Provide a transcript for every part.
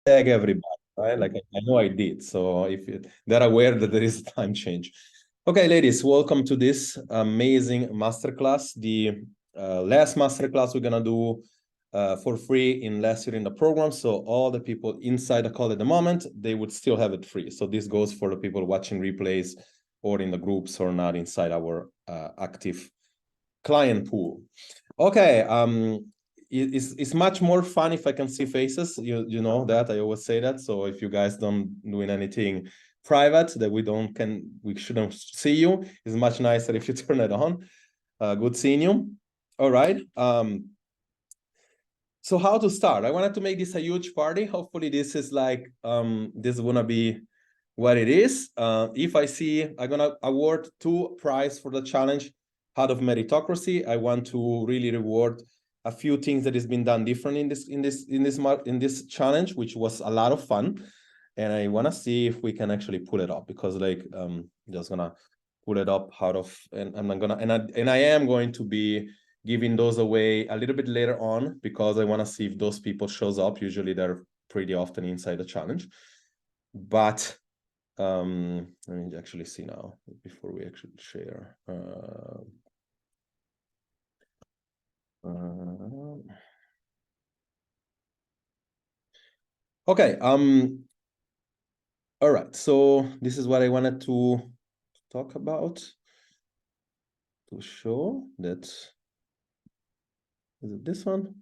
tag everybody, right? Like I know I did. So if they're aware that there is a time change. Okay, ladies, welcome to this amazing masterclass. The last masterclass we're gonna do for free in last year in the program. So all the people inside the call at the moment, they would still have it free. So this goes for the people watching replays or in the groups or not inside our active client pool. Okay, it's much more fun if I can see faces. You know that I always say that. So if you guys don't doing anything private that we shouldn't see you, it's much nicer if you turn it on. Good seeing you. All right. So how to start? I wanted to make this a huge party. Hopefully this is like this is gonna be what it is. If I see, I'm gonna award 2 prizes for the challenge out of meritocracy. I want to really reward a few things that has been done different in this challenge, which was a lot of fun. And I want to see if we can actually pull it up, because like just gonna pull it up out of, and I'm gonna and I am going to be giving those away a little bit later on, because I want to see if those people shows up. Usually they're pretty often inside the challenge, but let me actually see now before we actually share. Okay. All right. So this is what I wanted to talk about, to show that. Is it this one?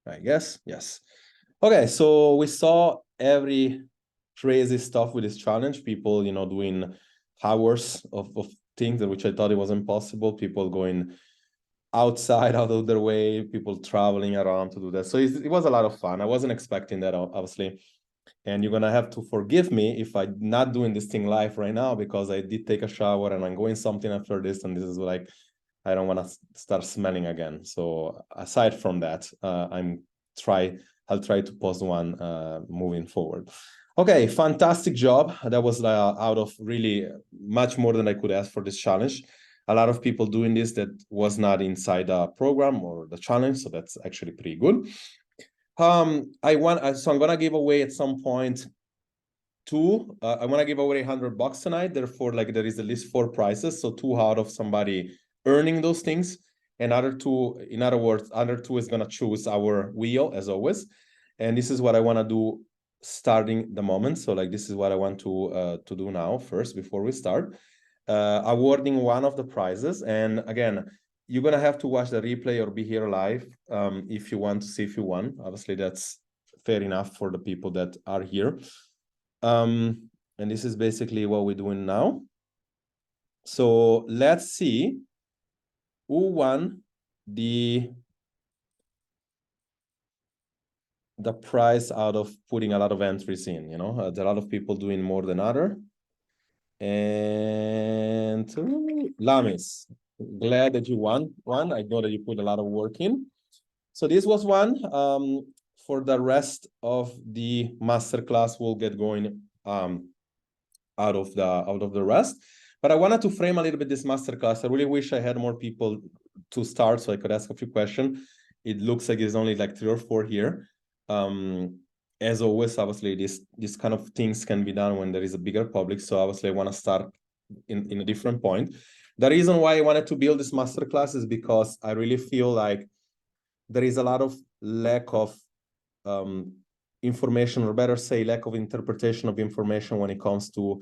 I guess, yes. Okay, so we saw every crazy stuff with this challenge. People, doing hours of things that which I thought it was impossible. People going outside out of their way, people traveling around to do that. So it was a lot of fun. I wasn't expecting that, obviously. And you're gonna have to forgive me if I'm not doing this thing live right now, because I did take a shower and I'm going something after this, and this is like, I don't want to start smelling again. So aside from that, I'll try to post one moving forward. Okay, fantastic job. That was out of really much more than I could ask for this challenge. A lot of people doing this that was not inside the program or the challenge, so that's actually pretty good. So I'm gonna give away at some point I want to give away $100 tonight. Therefore, like there is at least 4 prizes. So 2 out of somebody earning those things, and other 2, in other words, other 2 is gonna choose our wheel as always. And this is what I want to do starting the moment. So like this is what I want to do now first before we start. Awarding one of the prizes. And again, you're gonna have to watch the replay or be here live if you want to see if you won. Obviously, that's fair enough for the people that are here. And this is basically what we're doing now. So let's see who won the prize out of putting a lot of entries in. There are a lot of people doing more than other. And Lamis, glad that you won one. I know that you put a lot of work in. So this was one. For the rest of the masterclass, we'll get going out of the rest. But I wanted to frame a little bit this masterclass. I really wish I had more people to start so I could ask a few questions. It looks like it's only like 3 or 4 here. As always, obviously, this kind of things can be done when there is a bigger public. So obviously, I want to start in a different point. The reason why I wanted to build this masterclass is because I really feel like there is a lot of lack of information, or better say, lack of interpretation of information when it comes to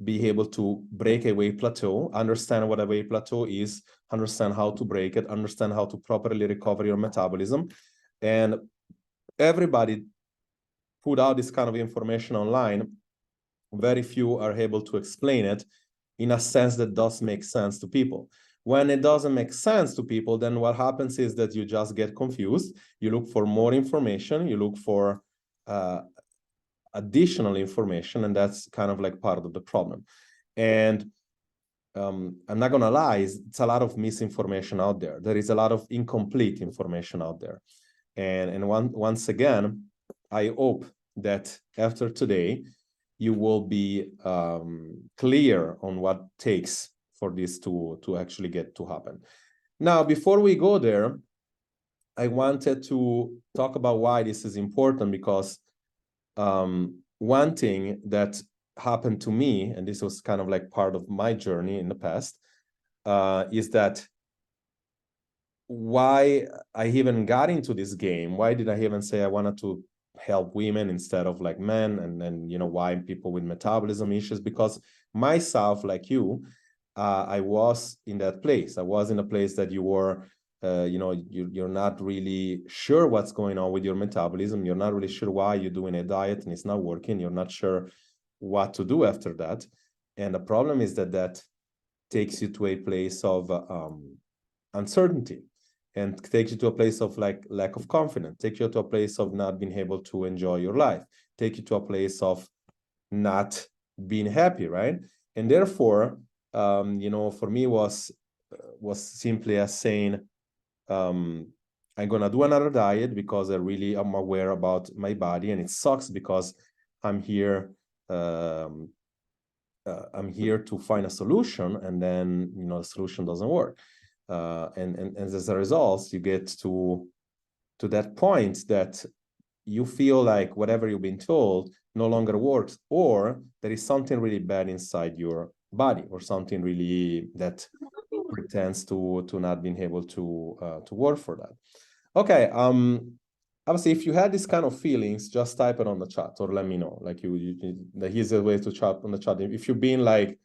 be able to break a weight plateau, understand what a weight plateau is, understand how to break it, understand how to properly recover your metabolism. And everybody put out this kind of information online. Very few are able to explain it in a sense that does make sense to people. When it doesn't make sense to people, then what happens is that you just get confused. You look for more information, you look for additional information, and that's kind of like part of the problem. And I'm not gonna lie, it's a lot of misinformation out there. There is a lot of incomplete information out there. And once again, I hope that after today, you will be clear on what takes for this to actually get to happen. Now, before we go there, I wanted to talk about why this is important, because one thing that happened to me, and this was kind of like part of my journey in the past, is that why I even got into this game. Why did I even say I wanted to help women instead of like men, and then, you know, why people with metabolism issues? Because myself, like you, I was in that place. I was in a place that you were, you know, you're not really sure what's going on with your metabolism. You're not really sure why you're doing a diet and it's not working. You're not sure what to do after that. And the problem is that that takes you to a place of uncertainty, and takes you to a place of like lack of confidence, takes you to a place of not being able to enjoy your life, take you to a place of not being happy, right? And therefore, you know, for me was simply as saying, I'm gonna do another diet because I really am aware about my body, and it sucks because I'm here. I'm here to find a solution, and then, you know, the solution doesn't work. And as a result, you get to that point that you feel like whatever you've been told no longer works, or there is something really bad inside your body, or something really that pretends to not being able to work for that. Okay. Obviously, if you had this kind of feelings, just type it on the chat or let me know. Like here's a way to chat on the chat. If you've been like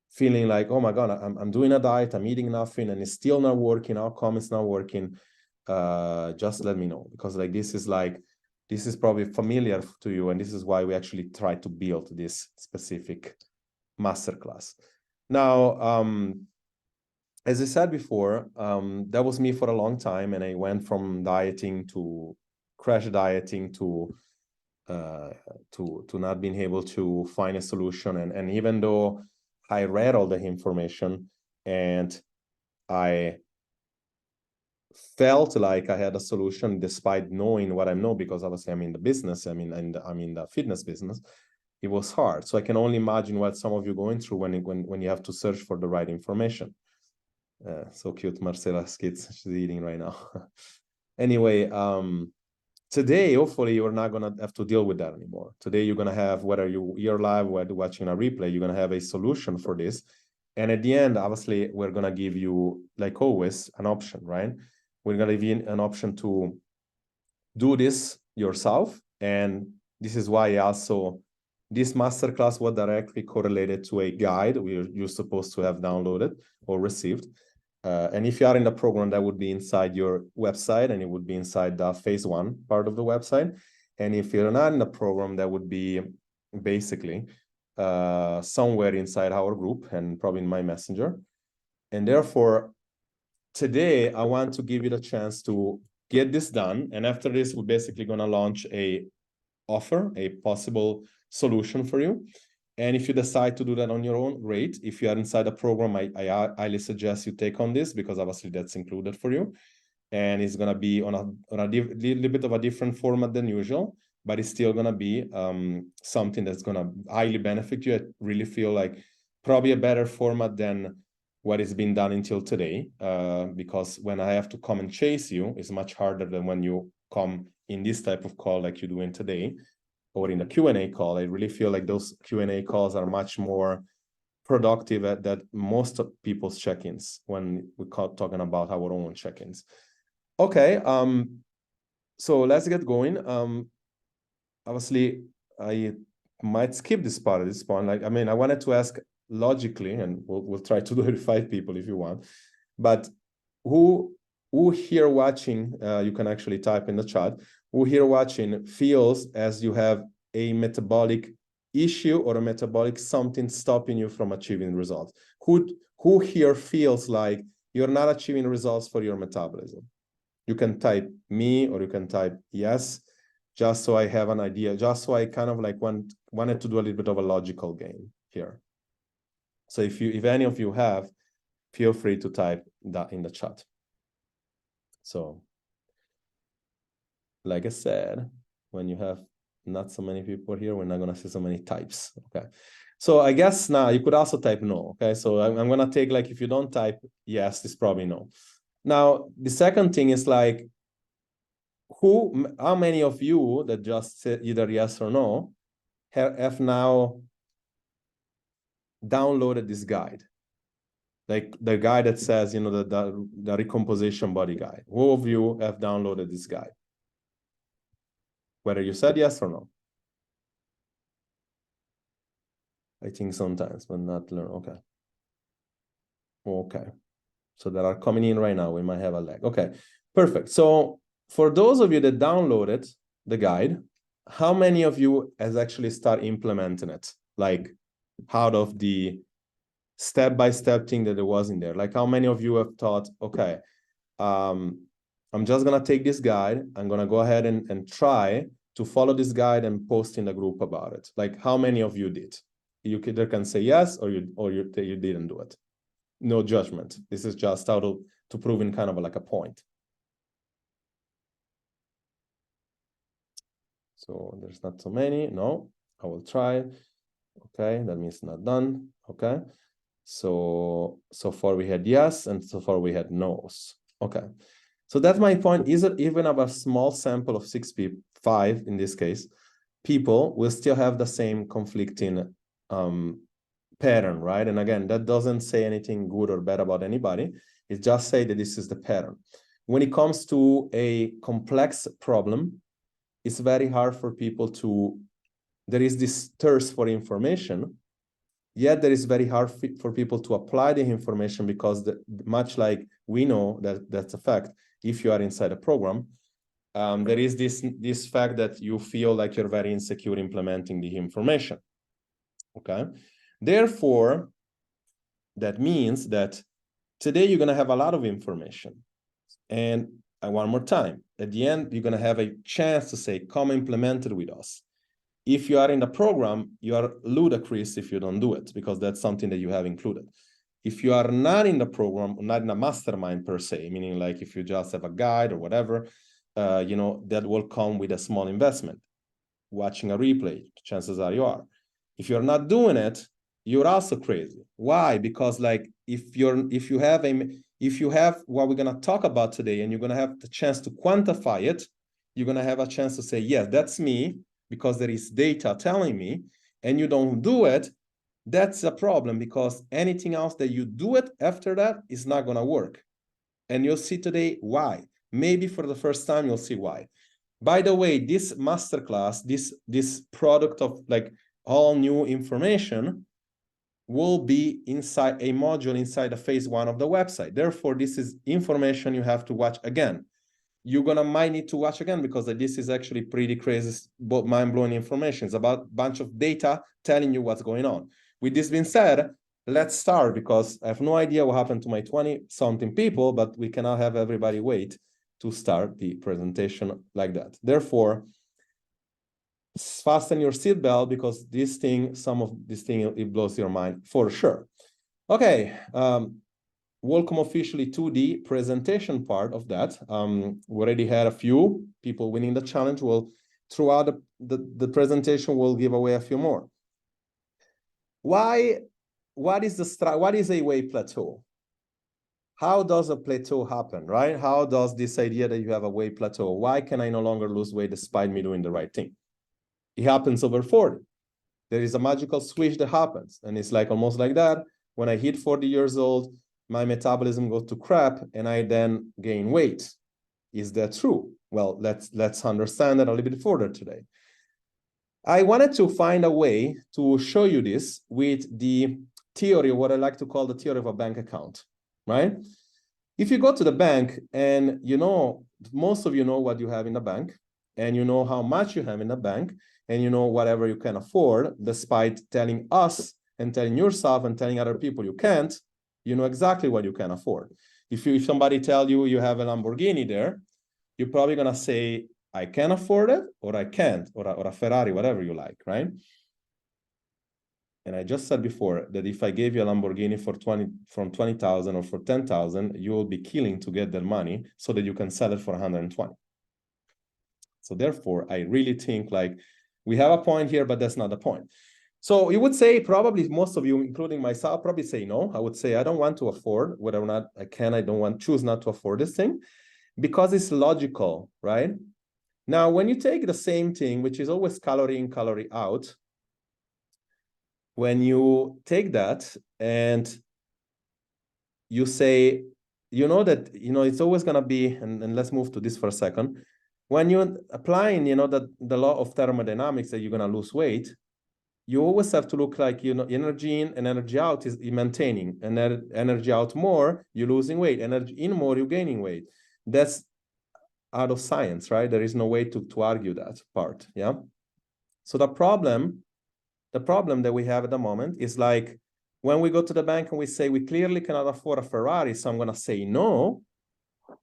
feeling like, oh my God, I'm doing a diet, I'm eating nothing, and it's still not working, how come it's not working? Just let me know, because like this is probably familiar to you, and this is why we actually try to build this specific masterclass. Now, as I said before, that was me for a long time, and I went from dieting to crash dieting to not being able to find a solution. And even though I read all the information and I felt like I had a solution, despite knowing what I know, because obviously I'm in the business, I'm in the fitness business, it was hard. So I can only imagine what some of you are going through when you have to search for the right information. So cute, Marcela's kids, she's eating right now. Anyway, today, hopefully, you're not going to have to deal with that anymore. Today, you're going to have, whether you're live or watching a replay, you're going to have a solution for this. And at the end, obviously, we're going to give you, like always, an option, right? We're going to give you an option to do this yourself. And this is why also this masterclass was directly correlated to a guide you're supposed to have downloaded or received. And if you are in the program, that would be inside your website, and it would be inside the phase 1 part of the website. And if you're not in the program, that would be basically somewhere inside our group, and probably in my messenger. And therefore, today, I want to give you the chance to get this done. And after this, we're basically going to launch a possible solution for you. And if you decide to do that on your own, great. If you are inside the program, I highly suggest you take on this, because obviously that's included for you. And it's going to be on a little bit of a different format than usual, but it's still going to be something that's going to highly benefit you. I really feel like probably a better format than what has been done until today, because when I have to come and chase you, it's much harder than when you come in this type of call like you're doing today, or in a Q&A call. I really feel like those Q&A calls are much more productive at most of people's check-ins when we're talking about our own check-ins. Okay, so let's get going. Obviously, I might skip this part at this point. Like, I mean, I wanted to ask logically, and we'll try to do it with 5 people if you want, but who here watching, you can actually type in the chat, who here watching feels as you have a metabolic issue or a metabolic something stopping you from achieving results? Who here feels like you're not achieving results for your metabolism? You can type me, or you can type yes, just so I have an idea, just so I kind of like wanted to do a little bit of a logical game here. So if any of you have, feel free to type that in the chat. So, like I said, when you have not so many people here, we're not going to see so many types. Okay. So I guess now you could also type no. Okay. So I'm going to take, like, if you don't type yes, it's probably no. Now, the second thing is like, how many of you that just said either yes or no have now downloaded this guide? Like the guide that says, you know, the recomposition body guide. Who of you have downloaded this guide? Whether you said yes or no. I think sometimes, but not learn. Okay. Okay. So that are coming in right now. We might have a lag. Okay, perfect. So for those of you that downloaded the guide, how many of you has actually start implementing it? Like out of the step-by-step thing that there was in there? Like how many of you have thought, okay, I'm just gonna take this guide. I'm gonna go ahead and try to follow this guide and post in the group about it. Like how many of you did? You either can say yes or you didn't do it. No judgment. This is just how to prove in kind of like a point. So there's not so many. No, I will try. Okay, that means not done. Okay. So far we had yes, and so far we had no's. Okay. So that's my point. Is it even of a small sample of 6 people, 5 in this case, people will still have the same conflicting pattern, right? And again, that doesn't say anything good or bad about anybody. It just say that this is the pattern. When it comes to a complex problem, it's very hard for people to, there is this thirst for information, yet there is very hard for people to apply the information because much like we know that's a fact, if you are inside a program, there is this fact that you feel like you're very insecure implementing the information, okay? Therefore, that means that today you're going to have a lot of information. And one more time, at the end, you're going to have a chance to say, come implement it with us. If you are in the program, you are ludicrous if you don't do it, because that's something that you have included. If you are not in the program, not in a mastermind per se, meaning like if you just have a guide or whatever, you know, that will come with a small investment. Watching a replay, chances are you are. If you're not doing it, you're also crazy. Why? Because like if you have what we're gonna talk about today, and you're gonna have the chance to quantify it, you're gonna have a chance to say, yes, that's me, because there is data telling me, and you don't do it, that's a problem, because anything else that you do it after that is not gonna work. And you'll see today why. Maybe for the first time, you'll see why. By the way, this masterclass, this product of like all new information will be inside a module inside the phase 1 of the website. Therefore, this is information you have to watch again. You're might need to watch again because this is actually pretty crazy, but mind-blowing information. It's about a bunch of data telling you what's going on. With this being said, let's start, because I have no idea what happened to my 20-something people, but we cannot have everybody wait to start the presentation like that. Therefore, fasten your seatbelt, because some of this thing, it blows your mind for sure. Okay, welcome officially to the presentation part of that. We already had a few people winning the challenge. Throughout the presentation, we'll give away a few more. What is a weight plateau? How does a plateau happen, right? How does this idea that you have a weight plateau? Why can I no longer lose weight despite me doing the right thing? It happens over 40. There is a magical switch that happens, and it's like almost like that. When I hit 40 years old, my metabolism goes to crap, and I then gain weight. Is that true? Well, let's understand that a little bit further today. I wanted to find a way to show you this with the theory, what I like to call the theory of a bank account, right? If you go to the bank and you know, most of you know what you have in the bank, and you know how much you have in the bank, and you know whatever you can afford, despite telling us and telling yourself and telling other people you can't, you know exactly what you can afford. If somebody tell you you have a Lamborghini there, you're probably gonna say, I can afford it, or I can't, or a Ferrari, whatever you like, right? And I just said before that if I gave you a Lamborghini from 20,000 or for 10,000, you will be killing to get that money so that you can sell it for 120. So therefore, I really think like we have a point here, but that's not the point. So you would say, probably most of you, including myself, probably say no. I would say I don't want to afford, whether or not I can, choose not to afford this thing, because it's logical, right? Now, when you take the same thing, which is always calorie in, calorie out, when you take that and you say, you know that, it's always going to be, and let's move to this for a second. When you're applying, the law of thermodynamics that you're going to lose weight, you always have to look like, energy in and energy out is maintaining, and energy out more, you're losing weight. Energy in more, you're gaining weight. That's out of science, right? There is no way to argue that part, yeah? So the problem that we have at the moment is like, when we go to the bank and we say, we clearly cannot afford a Ferrari, so I'm going to say no.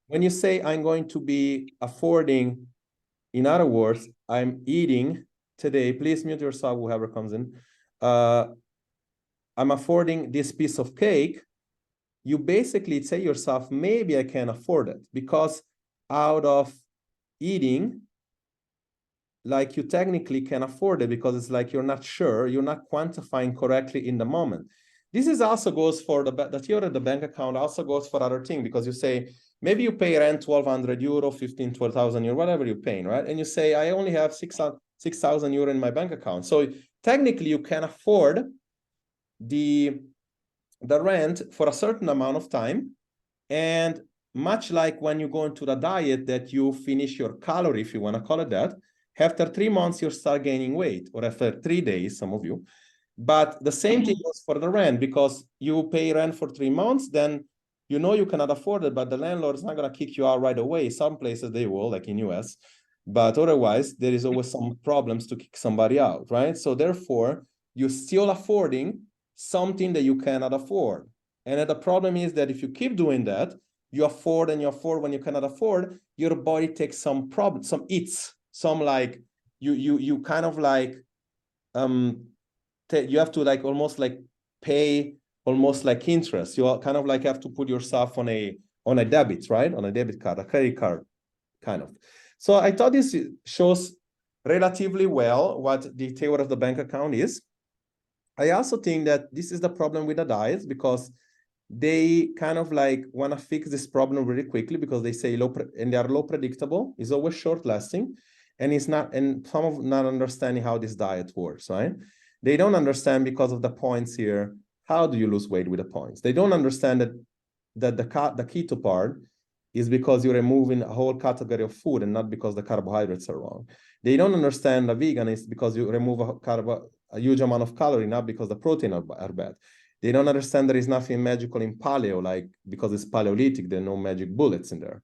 When you say, I'm going to be affording, in other words, I'm eating today, please mute yourself, whoever comes in. I'm affording this piece of cake. You basically say yourself, maybe I can afford it, because out of eating, like, you technically can afford it, because it's like you're not sure, you're not quantifying correctly in the moment. This is also goes for the theory of the bank account, also goes for other things, because you say, maybe you pay rent 1,200 euro, 12,000 euro, whatever you're paying, right? And you say, I only have 6,000 euro in my bank account. So technically you can afford the rent for a certain amount of time. And much like when you go into the diet that you finish your calorie, if you want to call it that, after 3 months, you start gaining weight, or after 3 days, some of you. But the same thing goes for the rent, because you pay rent for 3 months, then you know you cannot afford it, but the landlord is not going to kick you out right away. Some places they will, like in US, but otherwise there is always some problems to kick somebody out, right? So therefore, you're still affording something that you cannot afford. And the problem is that if you keep doing that, you afford and you afford when you cannot afford, your body takes some problems, some hits, some like you kind of like you have to like almost like pay almost like interest. You kind of like have to put yourself on a debit, right? On a debit card, a credit card, kind of. So I thought this shows relatively well what the theory of the bank account is. I also think that this is the problem with the diets, because they kind of like want to fix this problem really quickly, because they say and they are low predictable, it's always short lasting, and it's not, and some of not understanding how this diet works, right? They don't understand, because of the points here, how do you lose weight with the points? They don't understand that the keto part is because you're removing a whole category of food, and not because the carbohydrates are wrong. They don't understand the vegan is because you remove a huge amount of calorie, not because the protein are bad. They don't understand there is nothing magical in paleo, like, because it's Paleolithic, there are no magic bullets in there.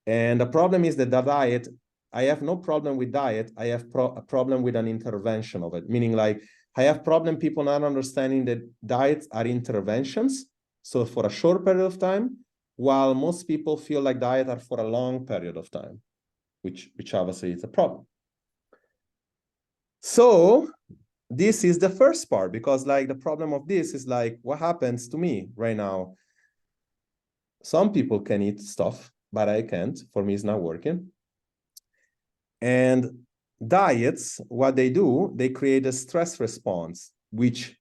And the problem is that the diet, I have no problem with diet, I have a problem with an intervention of it, meaning like, I have problem people not understanding that diets are interventions, so for a short period of time, while most people feel like diet are for a long period of time, which obviously is a problem. So this is the first part, because like the problem of this is like, what happens to me right now? Some people can eat stuff, but I can't. For me, it's not working. And diets, what they do, they create a stress response, which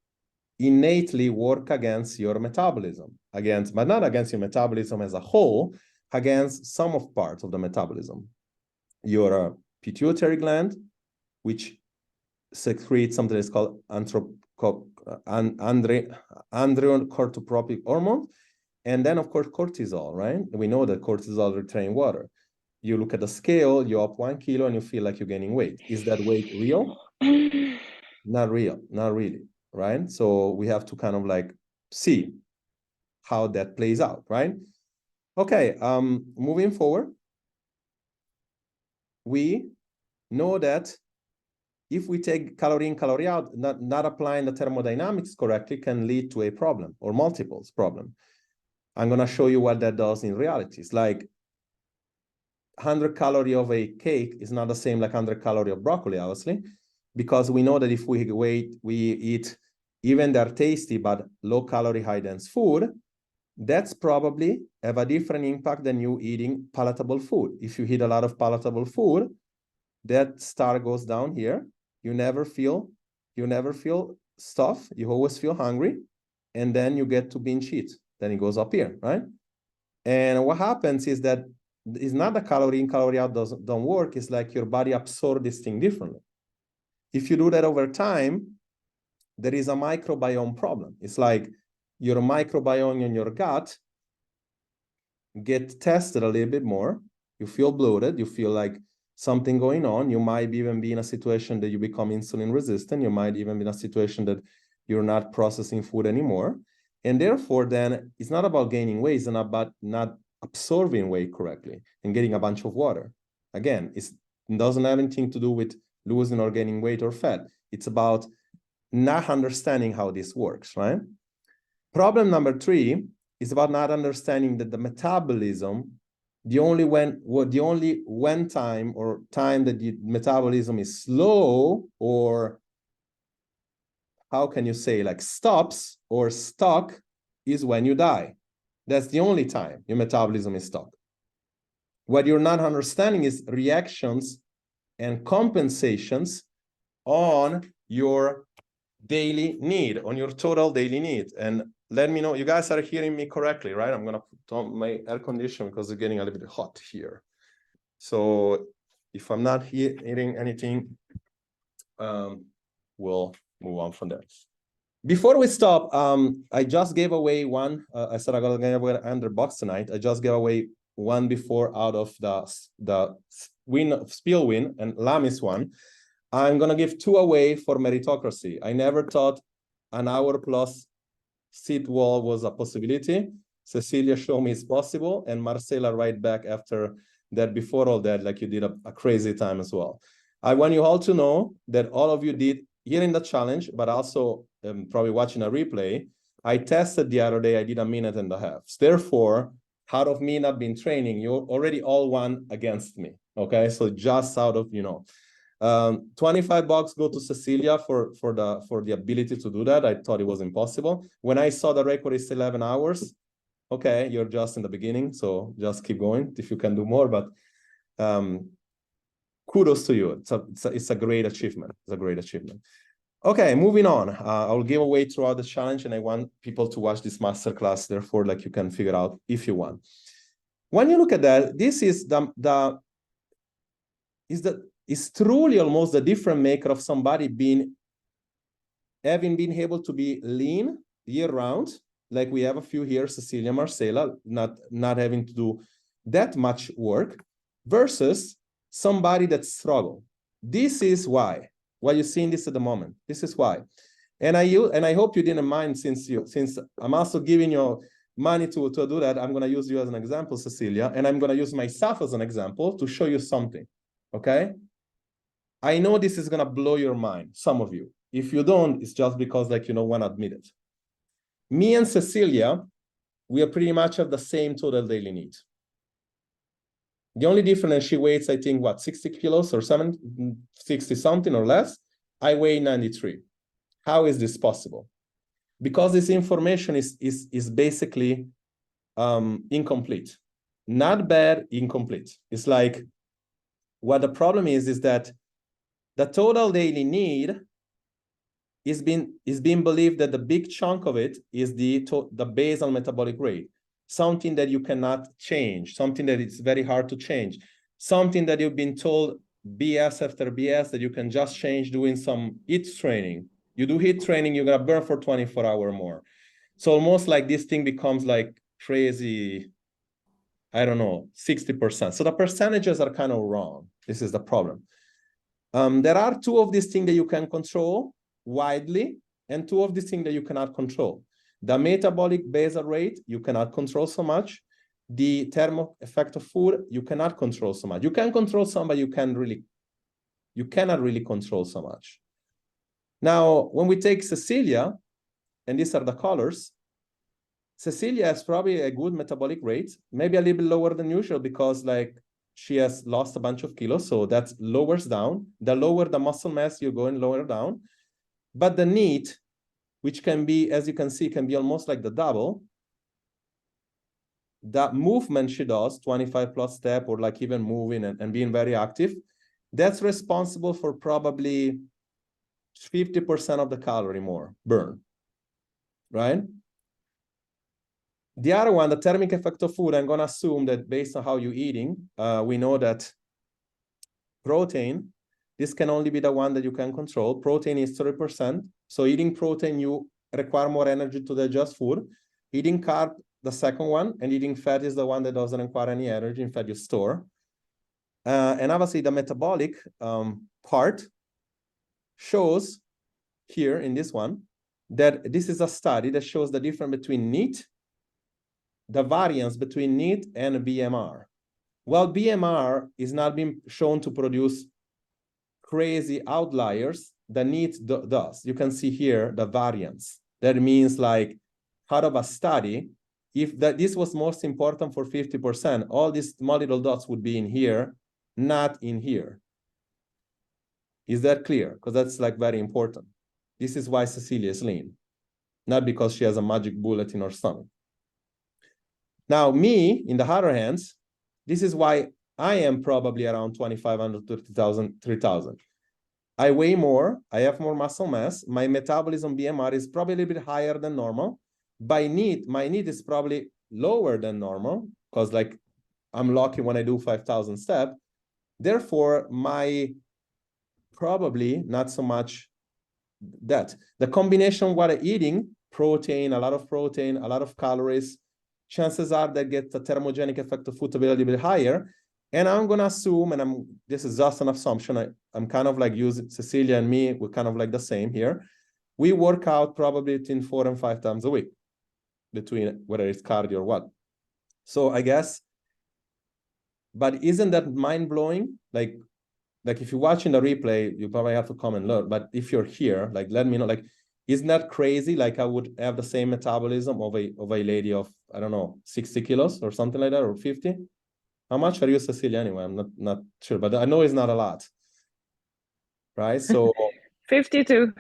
innately work against your metabolism, but not against your metabolism as a whole, against some of parts of the metabolism. Your pituitary gland, which secretes something that's called androcorticotropic hormone, and then of course cortisol, right? We know that cortisol retains water. You look at the scale, you're up 1 kilo and you feel like you're gaining weight. Is that weight real? Not real, not really, right? So we have to kind of like see how that plays out, right? Okay, moving forward, we know that if we take calorie in, calorie out, not applying the thermodynamics correctly can lead to a problem or multiples problem. I'm going to show you what that does in reality. It's like 100 calorie of a cake is not the same like 100 calorie of broccoli, obviously, because we know that if we eat, even they're tasty, but low calorie, high dense food, that's probably have a different impact than you eating palatable food. If you eat a lot of palatable food, that star goes down here. You never feel stuff. You always feel hungry. And then you get to binge eat. Then it goes up here, right? And what happens is that it's not the calorie in, calorie out don't work. It's like your body absorbs this thing differently. If you do that over time, there is a microbiome problem. It's like your microbiome in your gut get tested a little bit more. You feel bloated. You feel like something going on. You might even be in a situation that you become insulin resistant. You might even be in a situation that you're not processing food anymore. And therefore, then it's not about gaining weight. It's not about not absorbing weight correctly and getting a bunch of water. Again, it doesn't have anything to do with losing or gaining weight or fat. It's about not understanding how this works, right? Problem number 3 is about not understanding that the metabolism, the only time that the metabolism is slow, or how can you say, like stops or stuck, is when you die. That's the only time your metabolism is stuck. What you're not understanding is reactions and compensations on your daily need, on your total daily need. And let me know, you guys are hearing me correctly, right? I'm gonna put on my air conditioner because it's getting a little bit hot here. So if I'm not hearing anything, we'll move on from there. Before we stop, I just gave away one. I said I'm gonna give away 100 bucks tonight. I just gave away one before out of the Spiel win and Lamis one. I'm gonna give 2 away for meritocracy. I never thought an hour plus seat wall was a possibility. Cecilia showed me it's possible, and Marcela right back after that, before all that, like you did a crazy time as well. I want you all to know that all of you did here in the challenge, but also probably watching a replay. I tested the other day, I did 1.5 minutes. Therefore, out of me not been training, you already all won against me, okay? So just out of, 25 bucks go to Cecilia for the ability to do that. I thought it was impossible. When I saw the record is 11 hours, okay, you're just in the beginning, so just keep going if you can do more, but kudos to you. It's a great achievement. It's a great achievement. Okay, moving on. I'll give away throughout the challenge, and I want people to watch this masterclass, therefore, like you can figure out if you want. When you look at that, this is is truly almost the difference maker of somebody having been able to be lean year-round, like we have a few here, Cecilia, Marcela, not having to do that much work, versus somebody that struggled. This is why you're seeing this at the moment. This is why. And I hope you didn't mind, since I'm also giving you money to do that. I'm going to use you as an example, Cecilia, and I'm going to use myself as an example to show you something, okay? I know this is going to blow your mind, some of you. If you don't, it's just because like you don't want to admit it. Me and Cecilia, we are pretty much at the same total daily need. The only difference, she weighs, I think, what, 60 kilos or 60 something or less. I weigh 93. How is this possible? Because this information is basically incomplete. Not bad, incomplete. It's like, what the problem is that the total daily need is being believed that the big chunk of it is the basal metabolic rate, something that you cannot change, something that it's very hard to change, something that you've been told BS after BS that you can just change doing some HIIT training. You do HIIT training, you're gonna burn for 24 hours more. So almost like this thing becomes like crazy, I don't know, 60%. So the percentages are kind of wrong. This is the problem. There are 2 of these things that you can control widely, and 2 of these things that you cannot control. The metabolic basal rate, you cannot control so much. The thermal effect of food, you cannot control so much. You can control some, but you cannot really control so much. Now, when we take Cecilia, and these are the colors, Cecilia has probably a good metabolic rate, maybe a little bit lower than usual because like she has lost a bunch of kilos, so that lowers down. The lower the muscle mass, you're going lower down. But the NEAT, which can be, as you can see, can be almost like the double. That movement she does, 25 plus step, or like even moving and being very active, that's responsible for probably 50% of the calorie more burn, right? The other one, the thermic effect of food, I'm going to assume that based on how you're eating, we know that protein, this can only be the one that you can control. Protein is 30%. So eating protein, you require more energy to digest food. Eating carb, the second one, and eating fat is the one that doesn't require any energy. In fact, you store. And obviously the metabolic part shows here in this one that this is a study that shows the difference between NEAT, the variance between NEAT and BMR. Well, BMR is not being shown to produce crazy outliers, the NEAT does. You can see here the variance. That means like out of a study, if this was most important for 50%, all these small little dots would be in here, not in here. Is that clear? Because that's like very important. This is why Cecilia is lean, not because she has a magic bullet in her stomach. Now, me, in the other hands, this is why I am probably around 2,500, 30,000, 3,000. I weigh more, I have more muscle mass, my metabolism BMR is probably a little bit higher than normal. By NEAT, my NEAT is probably lower than normal, because like I'm lucky when I do 5,000 steps. Therefore, my probably not so much that. The combination of what I'm eating, protein, a lot of calories, chances are that get the thermogenic effect of food a little bit higher. And I'm going to assume, and this is just an assumption, I'm kind of like using Cecilia and me, we're kind of like the same here. We work out probably between 4 and 5 times a week, between whether it's cardio or what. So I guess, but isn't that mind-blowing? Like if you're watching the replay, you probably have to come and learn. But if you're here, like, let me know, like, isn't that crazy? Like I would have the same metabolism of a lady of, I don't know, 60 kilos or something like that, or 50. How much are you, Cecilia, anyway? I'm not sure, but I know it's not a lot, right? So 52.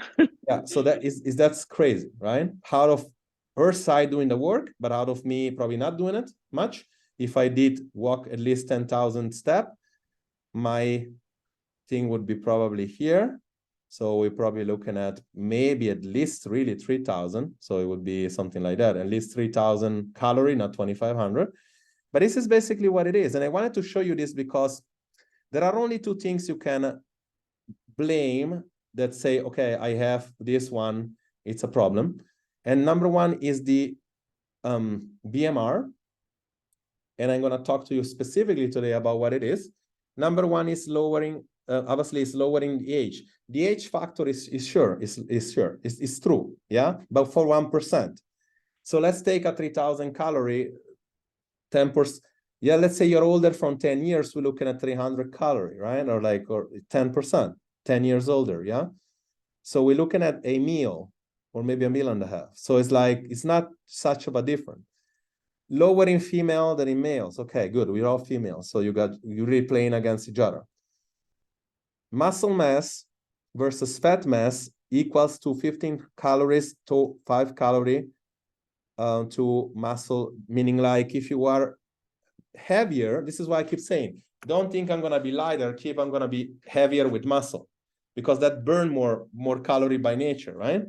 Yeah, so that's crazy, right? Out of her side doing the work, but out of me probably not doing it much. If I did walk at least 10,000 steps, my thing would be probably here. So we're probably looking at maybe at least really 3,000. So it would be something like that, at least 3,000 calorie, not 2,500. But this is basically what it is. And I wanted to show you this because there are only two things you can blame that say, okay, I have this one, it's a problem. And number one is the BMR. And I'm going to talk to you specifically today about what it is. Number one is lowering, obviously it's lowering the age. The age factor is true, yeah, but for 1%. So let's take a 3,000 calorie, 10%. Yeah, let's say you're older from 10 years, we're looking at 300 calorie, right? Or 10%, 10 years older, yeah? So we're looking at a meal or maybe a meal and a half. So it's like, it's not such of a difference. Lower in female than in males. Okay, good. We're all females. So you're really playing against each other. Muscle mass versus fat mass equals to 15 calories to 5 calorie to muscle, meaning like if you are heavier, this is why I keep saying, don't think I'm going to be lighter, I'm going to be heavier with muscle, because that burn more calorie by nature, right?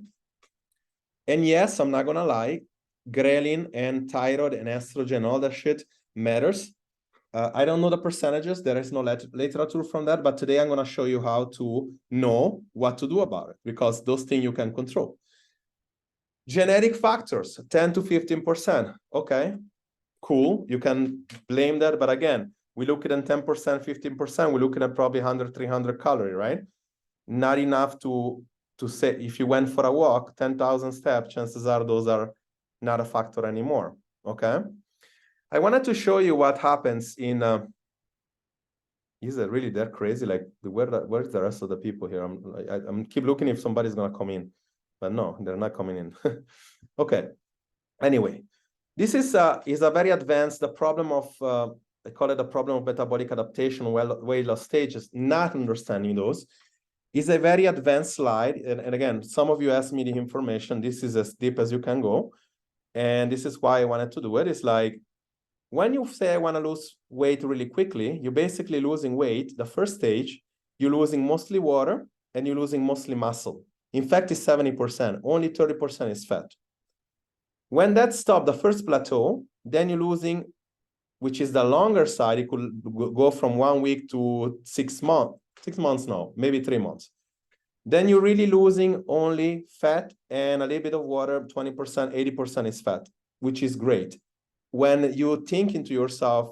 And yes, I'm not going to lie, ghrelin and thyroid and estrogen, all that shit matters. I don't know the percentages. There is no literature from that, but today I'm going to show you how to know what to do about it, because those things you can control. Genetic factors, 10 to 15%. Okay, cool. You can blame that, but again, we look at 10%, 15%, we're looking at probably 100, 300 calories, right? Not enough to say, if you went for a walk, 10,000 steps, chances are those are not a factor anymore, okay? I wanted to show you what happens in, is it really that crazy? Like, where's the rest of the people here? I'm keep looking if somebody's gonna come in, but no, they're not coming in. Okay, anyway, this is a very advanced, the problem of, I call it the problem of metabolic adaptation, weight loss stages, not understanding those. Is a very advanced slide. And again, some of you asked me the information. This is as deep as you can go. And this is why I wanted to do it. It's like, when you say I want to lose weight really quickly, you're basically losing weight. The first stage, you're losing mostly water and you're losing mostly muscle. In fact, it's 70%. Only 30% is fat. When that stops, the first plateau, then you're losing, which is the longer side, it could go from 1 week to 6 months. 6 months now, maybe 3 months. Then you're really losing only fat and a little bit of water, 20%, 80% is fat, which is great. When you think into yourself,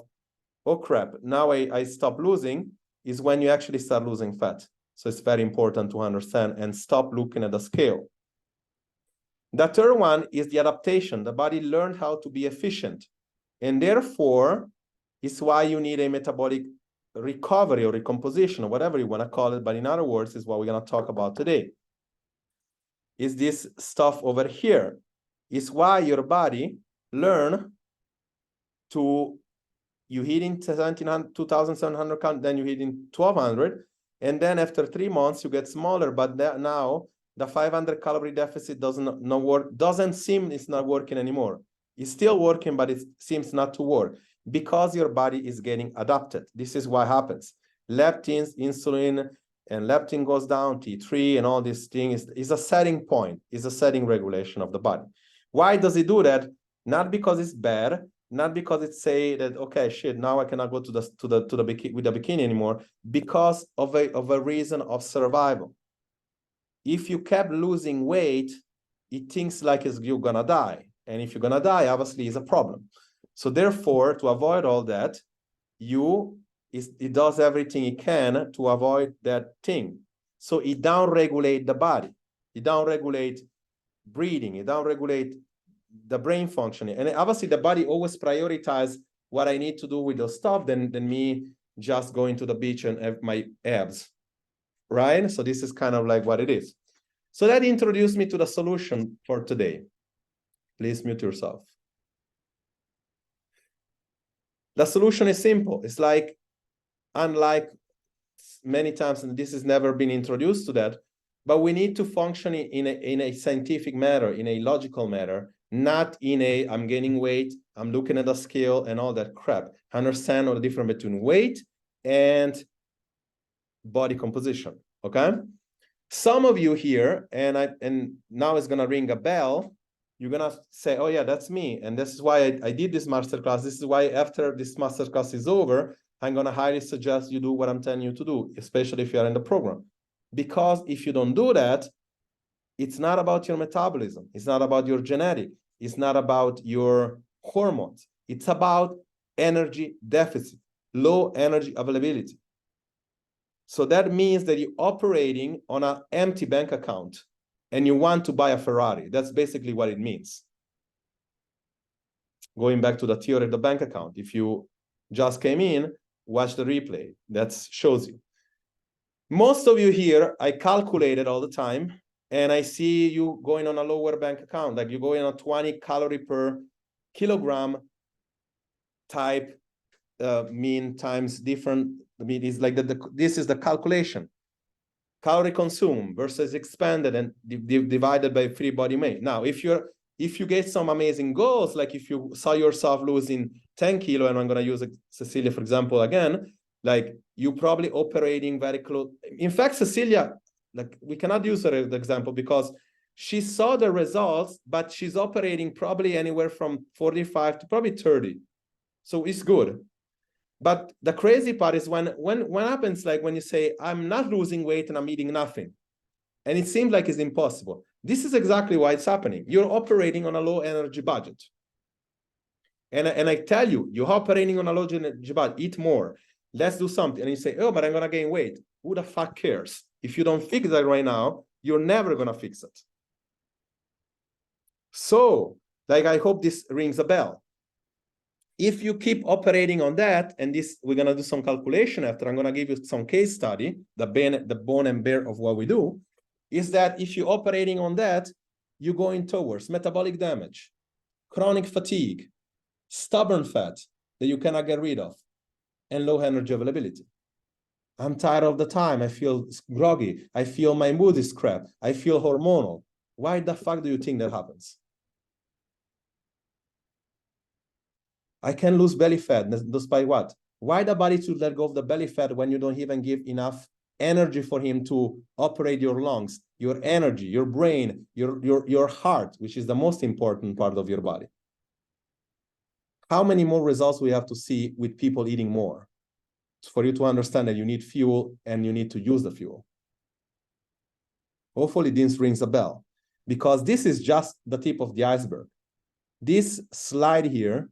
oh crap, now I stop losing, is when you actually start losing fat. So it's very important to understand and stop looking at the scale. The third one is the adaptation. The body learned how to be efficient. And therefore, it's why you need a metabolic recovery or recomposition or whatever you want to call it. But in other words, is what we're going to talk about today. Is this stuff over here. It's why your body learn to, you hit in 2,700 count, then you hit in 1,200. And then after 3 months, you get smaller. But now the 500 calorie deficit doesn't seem it's not working anymore. It's still working, but it seems not to work because your body is getting adapted. This is what happens. Leptins, insulin, and leptin goes down, T3, and all these things is a setting point, is a setting regulation of the body. Why does it do that? Not because it's bad, not because it say that, okay, shit, now I cannot go with the bikini anymore, because of a reason of survival. If you kept losing weight, it thinks like you're gonna die. And if you're gonna die, obviously it's a problem. So therefore, to avoid all that, it does everything it can to avoid that thing. So it downregulates the body. It downregulates breathing. It downregulates the brain functioning. And obviously the body always prioritizes what I need to do with those stuff than me just going to the beach and have my abs, right? So this is kind of like what it is. So that introduced me to the solution for today. Please mute yourself. The solution is simple. It's like, unlike many times, and this has never been introduced to that, but we need to function in a scientific manner, in a logical manner, not in a, I'm gaining weight, I'm looking at the scale and all that crap. Understand the difference between weight and body composition, okay? Some of you here, and now it's gonna ring a bell, you're gonna say, oh yeah, that's me. And this is why I did this masterclass. This is why after this masterclass is over, I'm gonna highly suggest you do what I'm telling you to do, especially if you're in the program. Because if you don't do that, it's not about your metabolism. It's not about your genetic. It's not about your hormones. It's about energy deficit, low energy availability. So that means that you're operating on an empty bank account and you want to buy a Ferrari. That's basically what it means. Going back to the theory of the bank account, if you just came in, watch the replay. That shows you. Most of you here, I calculated all the time, and I see you going on a lower bank account, like you're going on a 20 calorie per kilogram type mean times different. I mean, it's like this is the calculation. Calorie consumed versus expanded and divided by free body weight. Now, if you get some amazing goals, like if you saw yourself losing 10 kilo, and I'm going to use Cecilia, for example, again, like you probably operating very close. In fact, Cecilia, like we cannot use her as an example because she saw the results, but she's operating probably anywhere from 45 to probably 30. So it's good. But the crazy part is when happens, like when you say, I'm not losing weight and I'm eating nothing. And it seems like it's impossible. This is exactly why it's happening. You're operating on a low energy budget. And I tell you, you're operating on a low energy budget, eat more. Let's do something. And you say, oh, but I'm going to gain weight. Who the fuck cares? If you don't fix that right now, you're never going to fix it. So, like, I hope this rings a bell. If you keep operating on that, and this, we're going to do some calculation after, I'm going to give you some case study, the bone and bear of what we do, is that if you're operating on that, you're going towards metabolic damage, chronic fatigue, stubborn fat that you cannot get rid of, and low energy availability. I'm tired all the time. I feel groggy. I feel my mood is crap. I feel hormonal. Why the fuck do you think that happens? I can lose belly fat, despite what? Why the body should let go of the belly fat when you don't even give enough energy for him to operate your lungs, your energy, your brain, your heart, which is the most important part of your body. How many more results we have to see with people eating more for you to understand that you need fuel and you need to use the fuel? Hopefully this rings a bell, because this is just the tip of the iceberg. This slide here,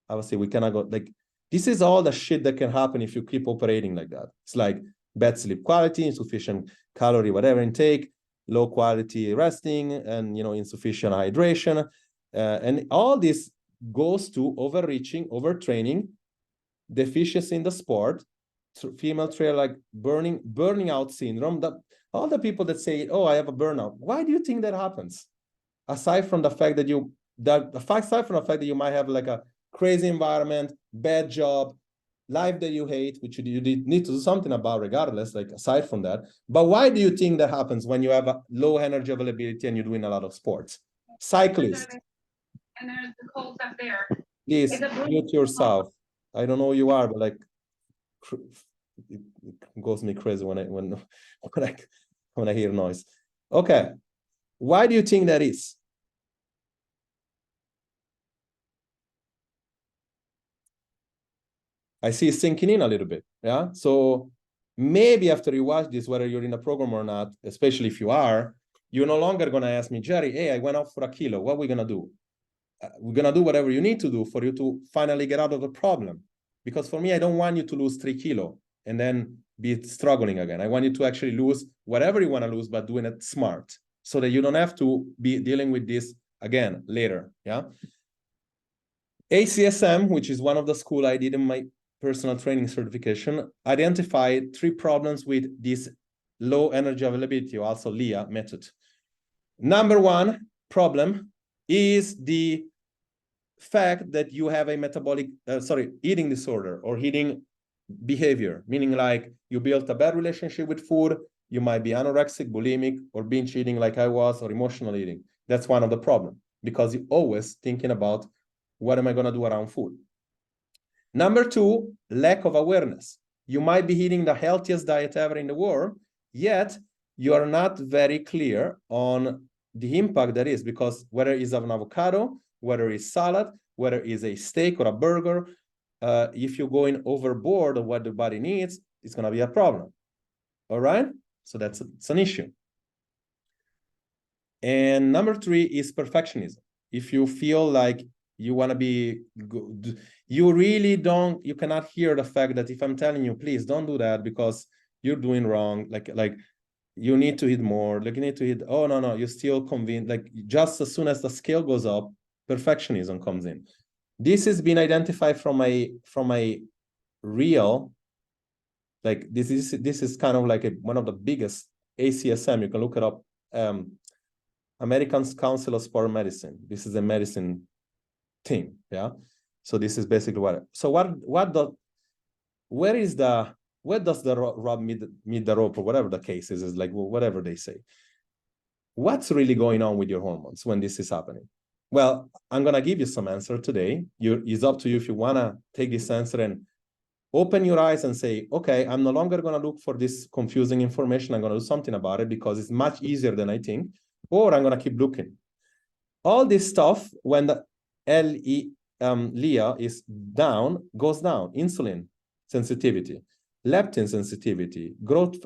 I would say we cannot go, like, this is all the shit that can happen if you keep operating like that. It's like bad sleep quality, insufficient calorie, whatever intake, low quality resting, and, you know, insufficient hydration. And all this goes to overreaching, overtraining, deficiency in the sport, female trail, like burning out syndrome. All the people that say, oh, I have a burnout, why do you think that happens? Aside from the fact that you might have like a crazy environment, bad job, life that you hate, which you need to do something about regardless, like aside from that. But why do you think that happens when you have a low energy availability and you're doing a lot of sports? Cyclists. And there's the cold up there. Please mute yourself. I don't know who you are, but like it goes me crazy when I hear noise. Okay. Why do you think that is? I see it sinking in a little bit. Yeah. So maybe after you watch this, whether you're in a program or not, especially if you are, you're no longer going to ask me, Jerry, hey, I went out for a kilo. What are we going to do? We're going to do whatever you need to do for you to finally get out of the problem. Because for me, I don't want you to lose 3 kilos and then be struggling again. I want you to actually lose whatever you want to lose, but doing it smart so that you don't have to be dealing with this again later. Yeah. ACSM, which is one of the school I did in my personal training certification, identified 3 problems with this low energy availability, or also LEA method. Number 1 problem is the fact that you have a eating disorder or eating behavior, meaning like you built a bad relationship with food, you might be anorexic, bulimic, or binge eating like I was, or emotional eating. That's one of the problems, because you're always thinking about what am I going to do around food. Number 2, lack of awareness. You might be eating the healthiest diet ever in the world, yet you are not very clear on the impact that is, because whether it's an avocado, whether it's salad, whether it's a steak or a burger, if you're going overboard of what the body needs, it's going to be a problem. All right? So it's an issue. And number 3 is perfectionism. If you feel like you want to be good, you cannot hear the fact that if I'm telling you, please don't do that because you're doing wrong, like you need to eat more, like you need to eat, oh no, you're still convinced, like just as soon as the scale goes up, perfectionism comes in. This has been identified from a real, like this is kind of like one of the biggest ACSM, you can look it up, American Council of Sport Medicine. This is a medicine thing, yeah. So this is basically where does the rub meet the rope, or whatever the case is like whatever they say. What's really going on with your hormones when this is happening? Well, I'm gonna give you some answer today. It's up to you if you wanna take this answer and open your eyes and say, okay, I'm no longer gonna look for this confusing information. I'm gonna do something about it because it's much easier than I think, or I'm gonna keep looking. All this stuff, when the LEA is down, goes down. Insulin sensitivity, leptin sensitivity, growth.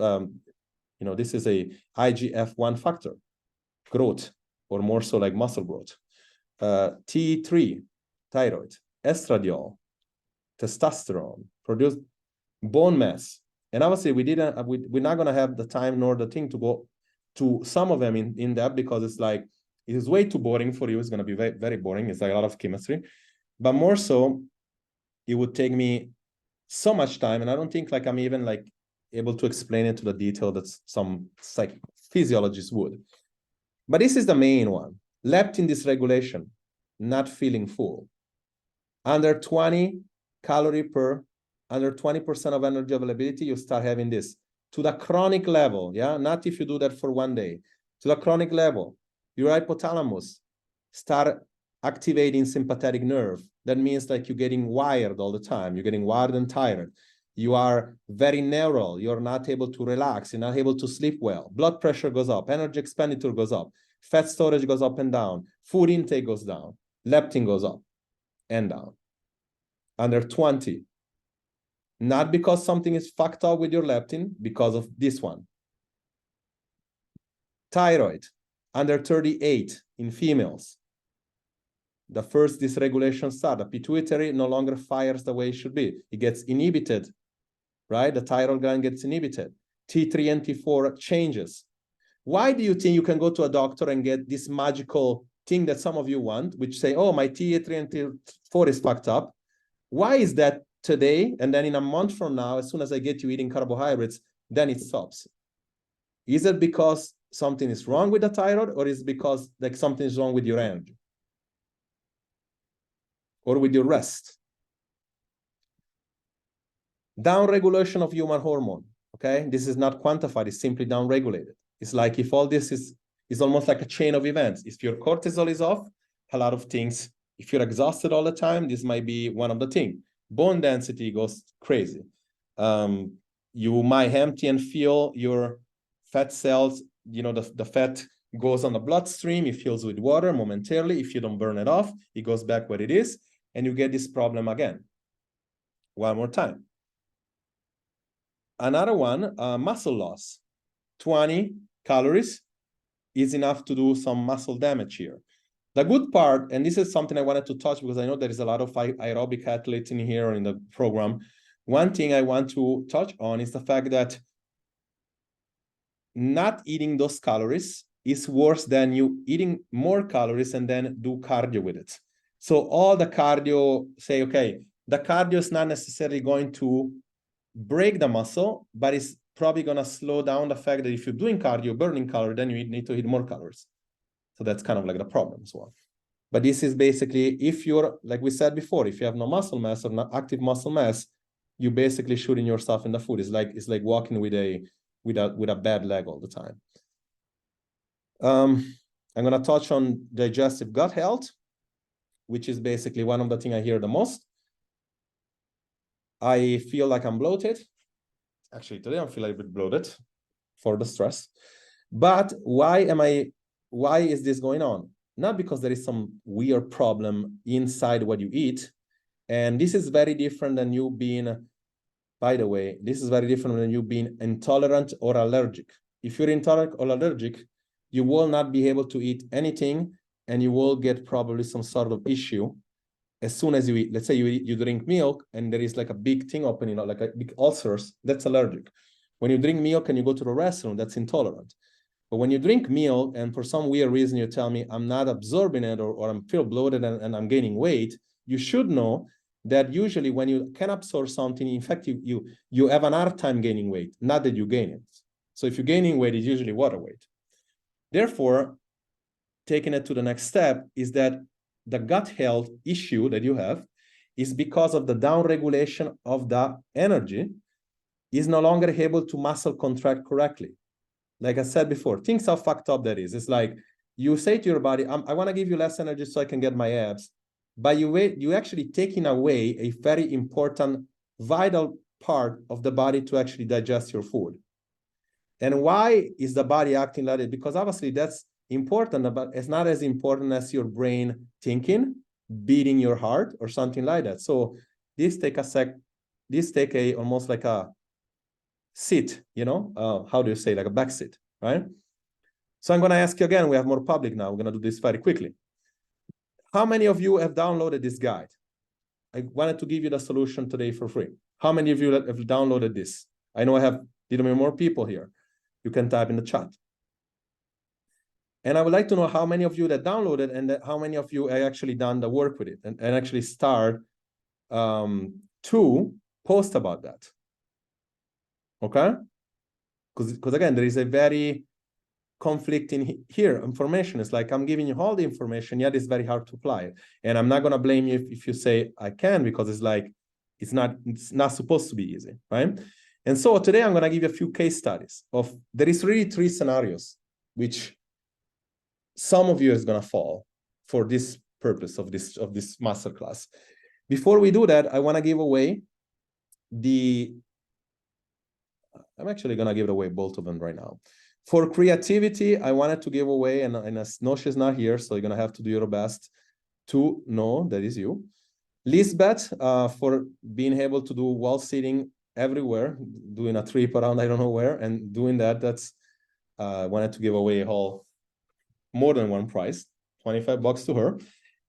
This is a IGF-1 factor, growth, or more so like muscle growth. T3, thyroid, estradiol, testosterone, produce bone mass. And obviously, we're not gonna have the time nor the thing to go to some of them in depth, because it is way too boring for you. It's gonna be very, very boring. It's like a lot of chemistry. But more so, it would take me so much time, and I don't think like I'm even like able to explain it to the detail that some physiologists would. But this is the main one. Leptin dysregulation, not feeling full. Under 20 calorie per, under 20% of energy availability, you start having this. To the chronic level, yeah? Not if you do that for one day. To the chronic level, your hypothalamus start activating sympathetic nerve. That means like you're getting wired all the time. You're getting wired and tired. You are very narrow. You're not able to relax. You're not able to sleep well. Blood pressure goes up. Energy expenditure goes up. Fat storage goes up and down. Food intake goes down. Leptin goes up and down. Under 20. Not because something is fucked up with your leptin, because of this one. Thyroid, under 38 in females. The first dysregulation starts. The pituitary no longer fires the way it should be. It gets inhibited, right? The thyroid gland gets inhibited. T3 and T4 changes. Why do you think you can go to a doctor and get this magical thing that some of you want, which say, oh, my T3 and T4 is fucked up? Why is that today? And then in a month from now, as soon as I get you eating carbohydrates, then it stops. Is it because something is wrong with the thyroid, or is it because like something is wrong with your energy? Or with your rest? Downregulation of human hormone, okay? This is not quantified, it's simply downregulated. It's like if all this is almost like a chain of events. If your cortisol is off, a lot of things. If you're exhausted all the time, this might be one of the things. Bone density goes crazy. You might empty and feel your fat cells, you know, the fat goes on the bloodstream, it fills with water momentarily. If you don't burn it off, it goes back where it is, and you get this problem again. One more time. Another one, muscle loss. 20 calories is enough to do some muscle damage here. The good part, and this is something I wanted to touch because I know there is a lot of aerobic athletes in here in the program. One thing I want to touch on is the fact that not eating those calories is worse than you eating more calories and then do cardio with it. So all the cardio, say, okay, the cardio is not necessarily going to break the muscle, but it's probably going to slow down the fact that if you're doing cardio, burning calories, then you need to eat more calories. So that's kind of like the problem as well. But this is basically, if you're, like we said before, if you have no muscle mass or not active muscle mass, you basically shooting yourself in the foot. It's like walking with a bad leg all the time. I'm going to touch on digestive gut health, which is basically one of the things I hear the most. I feel like I'm bloated. Actually, today I feel a bit bloated for the stress. But why is this going on? Not because there is some weird problem inside what you eat. And this is very different than you being, by the way, this is very different than you being intolerant or allergic. If you're intolerant or allergic, you will not be able to eat anything, and you will get probably some sort of issue as soon as you eat. Let's say you drink milk and there is like a big thing opening up, like a big ulcers, that's allergic. When you drink milk and you go to the restroom, that's intolerant. But when you drink milk and for some weird reason you tell me I'm not absorbing it, or I'm feel bloated and I'm gaining weight, you should know that usually when you can absorb something, in fact, you have an hard time gaining weight, not that you gain it. So if you're gaining weight, it's usually water weight. Therefore, taking it to the next step is that the gut health issue that you have is because of the downregulation of the energy is no longer able to muscle contract correctly. Like I said before, things how fucked up that is. It's like you say to your body, I want to give you less energy so I can get my abs. But you actually taking away a very important, vital part of the body to actually digest your food. And why is the body acting like it? Because obviously that's important, but it's not as important as your brain thinking, beating your heart, or something like that. So this take almost like a sit, you know, how do you say, like a back sit, right? So I'm going to ask you again, we have more public now. We're going to do this very quickly. How many of you have downloaded this guide? I wanted to give you the solution today for free. How many of you have downloaded this? I know I have more people here. You can type in the chat. And I would like to know how many of you that downloaded and how many of you have actually done the work with it and actually start to post about that. Okay? Because again, there is a very conflicting here information. It's like I'm giving you all the information, yet it's very hard to apply it. And I'm not going to blame you if you say I can, because it's like it's not supposed to be easy, right? And so today I'm going to give you a few case studies of, there is really 3 scenarios which some of you is going to fall for this purpose of this masterclass. Before we do that, I want to give away I'm actually gonna give away both of them right now. For creativity, I wanted to give away, and I know she's not here, so you're gonna have to do your best to know that is you. Lisbeth, for being able to do wall sitting everywhere, doing a trip around I don't know where, and doing that's wanted to give away more than one prize, $25 to her.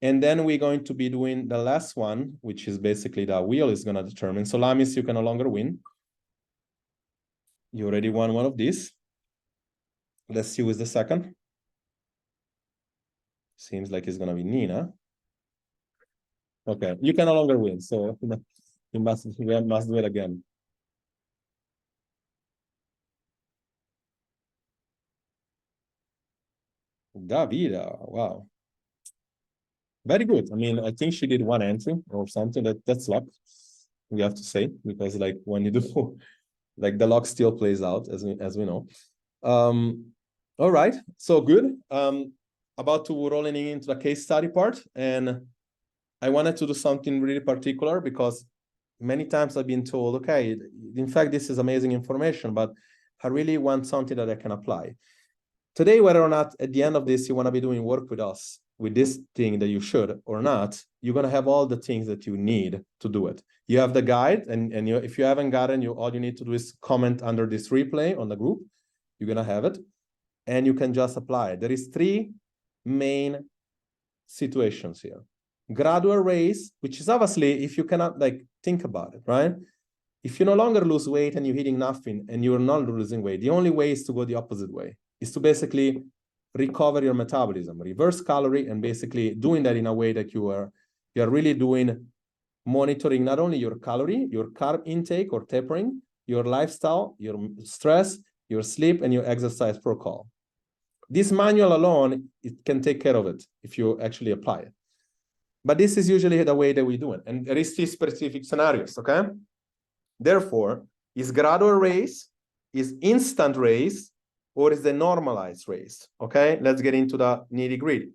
And then we're going to be doing the last one, which is basically the wheel is going to determine. So Lamis, you can no longer win. You already won one of these. Let's see who is the second. Seems like it's going to be Nina. Okay, you can no longer win. So we must do it again. Davida, wow. Very good. I mean, I think she did one entry or something. That's luck, we have to say, because like when you do, like the luck still plays out as we know. All right, so good. About to rolling into the case study part, and I wanted to do something really particular because many times I've been told, okay, in fact, this is amazing information, but I really want something that I can apply. Today, whether or not at the end of this, you want to be doing work with us, with this thing that you should or not, you're going to have all the things that you need to do it. You have the guide, and if you haven't gotten, all you need to do is comment under this replay on the group. You're going to have it, and you can just apply it. There is 3 main situations here. Gradual raise, which is obviously, if you cannot think about it, right? If you no longer lose weight and you're eating nothing and you're not losing weight, the only way is to go the opposite way, is to basically recover your metabolism, reverse calorie, and basically doing that in a way that you are really doing monitoring not only your calorie, your carb intake or tapering, your lifestyle, your stress, your sleep, and your exercise protocol. This manual alone, it can take care of it if you actually apply it. But this is usually the way that we do it. And there is these specific scenarios, okay? Therefore, is gradual raise, is instant raise, or is the normalized raise? Okay, let's get into the nitty gritty.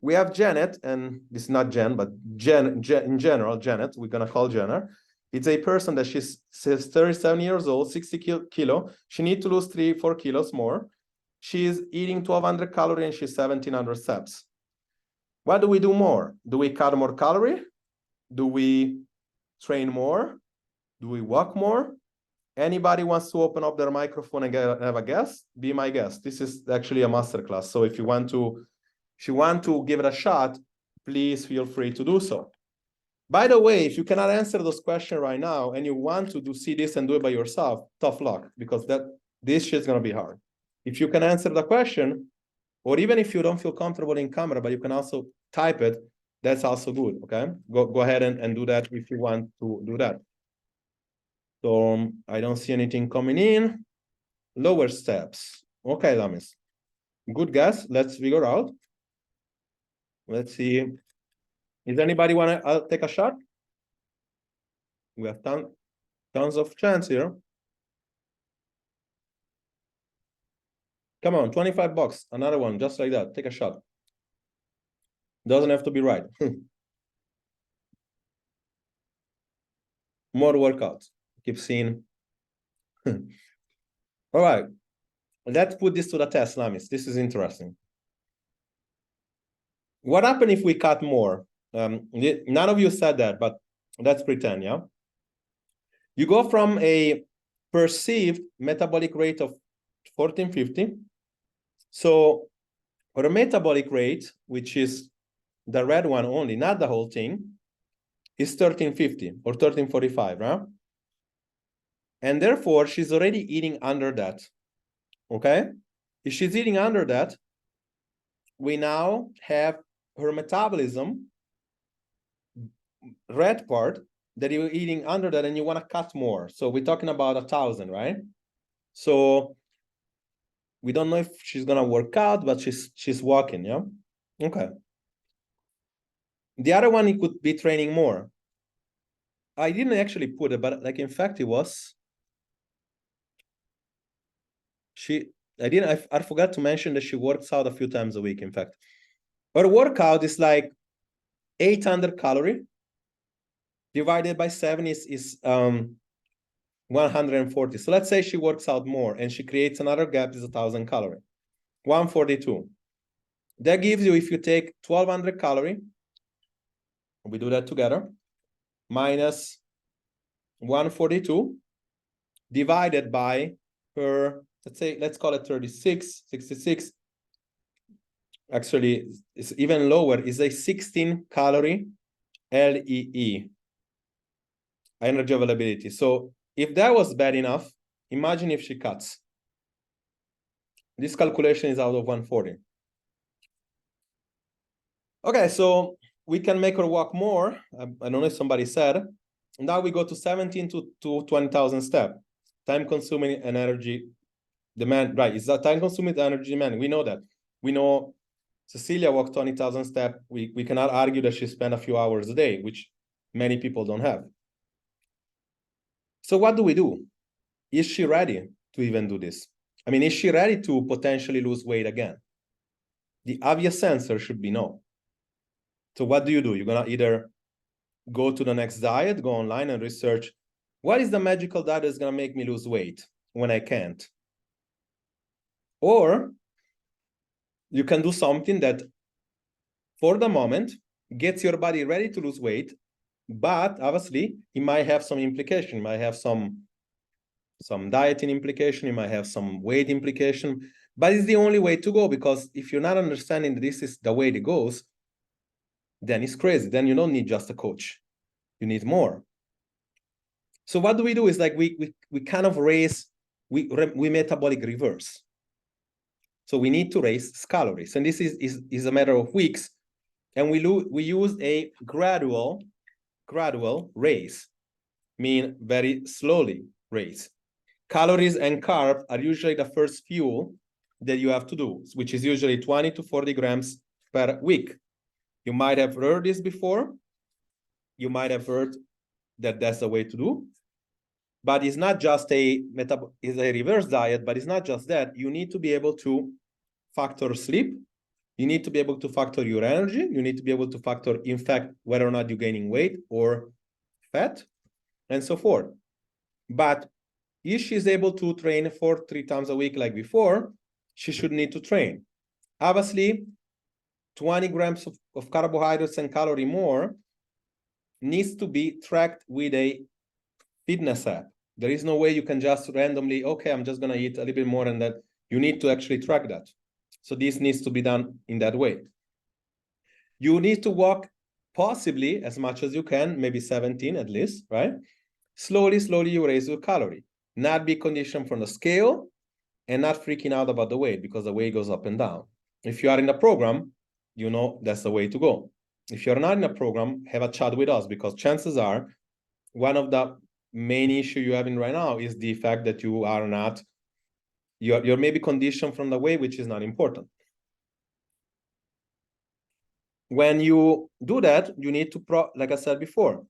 We have Janet, and this is not Jen, but Jen in general, Janet, we're gonna call Jenner. It's a person that she's 37 years old, 60 kilo. She needs to lose 3-4 kilos more. She's eating 1,200 calories and she's 1,700 steps. What do we do more? Do we cut more calorie? Do we train more? Do we walk more? Anybody wants to open up their microphone and have a guest? Be my guest. This is actually a masterclass. So if you want to give it a shot, please feel free to do so. By the way, if you cannot answer those questions right now and you want to see this and do it by yourself, tough luck, because this shit's gonna be hard. If you can answer the question, or even if you don't feel comfortable in camera, but you can also type it, that's also good, okay? Go ahead and do that if you want to do that. So I don't see anything coming in. Lower steps. Okay, Lamis. Good guess. Let's figure out. Let's see. Does anybody want to take a shot? We have tons of chance here. Come on, $25. Another one, just like that. Take a shot. Doesn't have to be right. More workouts. Keep seeing. All right. Let's put this to the test, Lamis. This is interesting. What happens if we cut more? None of you said that, but let's pretend, yeah? You go from a perceived metabolic rate of 1450. So for a metabolic rate, which is the red one only, not the whole thing, is 1350 or 1345, right? And therefore, she's already eating under that, okay? If she's eating under that, we now have her metabolism, red part, that you're eating under that and you want to cut more. So we're talking about 1,000, right? So we don't know if she's going to work out, but she's walking, yeah? Okay. The other one, it could be training more. I didn't actually put it, but in fact, it was. I forgot to mention that she works out a few times a week, in fact. Her workout is 800 calories divided by 7 is 140. So let's say she works out more and she creates another gap is 1,000 calorie. 142. That gives you, if you take 1,200 calorie, we do that together, minus 142 divided by her, let's call it 36, 66. Actually, it's even lower, is a 16 calorie LEE, energy availability. So if that was bad enough, imagine if she cuts. This calculation is out of 140. Okay, so we can make her walk more. I don't know if somebody said. Now we go to 17 to 20,000 steps. Time consuming and energy demand, right? It's a time consuming energy demand. We know that. We know Cecilia walked 20,000 steps. We cannot argue that she spent a few hours a day, which many people don't have. So what do we do? Is she ready to even do this? I mean, is she ready to potentially lose weight again? The obvious answer should be no. So what do? You're gonna either go to the next diet, go online and research, what is the magical diet that's gonna make me lose weight when I can't? Or you can do something that for the moment gets your body ready to lose weight, but obviously it might have some implication, it might have some dieting implication, it might have some weight implication, but it's the only way to go, because if you're not understanding that this is the way it goes, then it's crazy. Then you don't need just a coach, you need more. So what do? Is like we kind of raise, we metabolic reverse. So we need to raise calories, and this is a matter of weeks, and we use a gradual raise, mean very slowly raise. Calories and carbs are usually the first fuel that you have to do, which is usually 20 to 40 grams per week. You might have heard this before. You might have heard that that's the way to do. But it's not just it's a reverse diet, but it's not just that. You need to be able to factor sleep. You need to be able to factor your energy. You need to be able to factor, in fact, whether or not you're gaining weight or fat, and so forth. But if she's able to train 3 times a week like before, she should need to train. Obviously, 20 grams of carbohydrates and calorie more needs to be tracked with a fitness app. There is no way you can just randomly, okay, I'm just going to eat a little bit more, and that you need to actually track that. So this needs to be done in that way. You need to walk possibly as much as you can, maybe 17 at least, right? Slowly you raise your calorie. Not be conditioned from the scale and not freaking out about the weight, because the weight goes up and down. If you are in a program, you know that's the way to go. If you're not in a program, have a chat with us, because chances are one of the main issue you're having right now is the fact that you are not, you're maybe conditioned from the way, which is not important. When you do that, you need to, like I said before,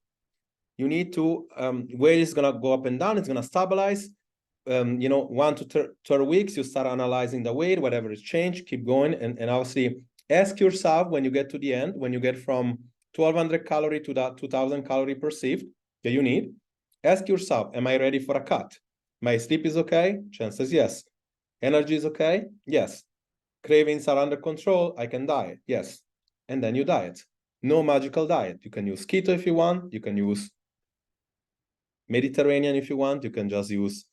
you need to, weight is going to go up and down. It's going to stabilize. 1 to 3 weeks, you start analyzing the weight, whatever is changed, keep going. And obviously ask yourself, when you get to the end, when you get from 1,200 calorie to that 2,000 calorie perceived that you need, ask yourself, am I ready for a cut? My sleep is okay? Chances yes. Energy is okay? Yes. Cravings are under control? I can diet? Yes. And then you diet. No magical diet. You can use keto if you want. You can use Mediterranean if you want. You can just use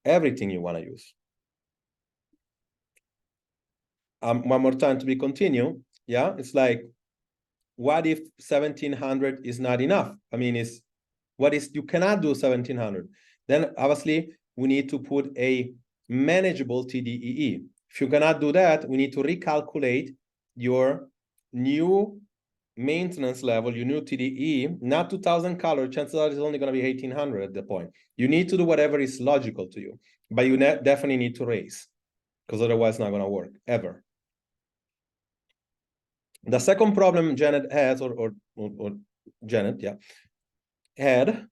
everything you want to use. One more time to be continued. Yeah, it's like, what if 1,700 is not enough? I mean, you cannot do 1,700. Then obviously we need to put a manageable TDEE. If you cannot do that, we need to recalculate your new maintenance level, your new TDEE, not 2,000 calories. Chances are it's only going to be 1,800 at the point. You need to do whatever is logical to you, but you definitely need to raise, because otherwise it's not going to work ever. The second problem Janet has, or Janet, yeah, had,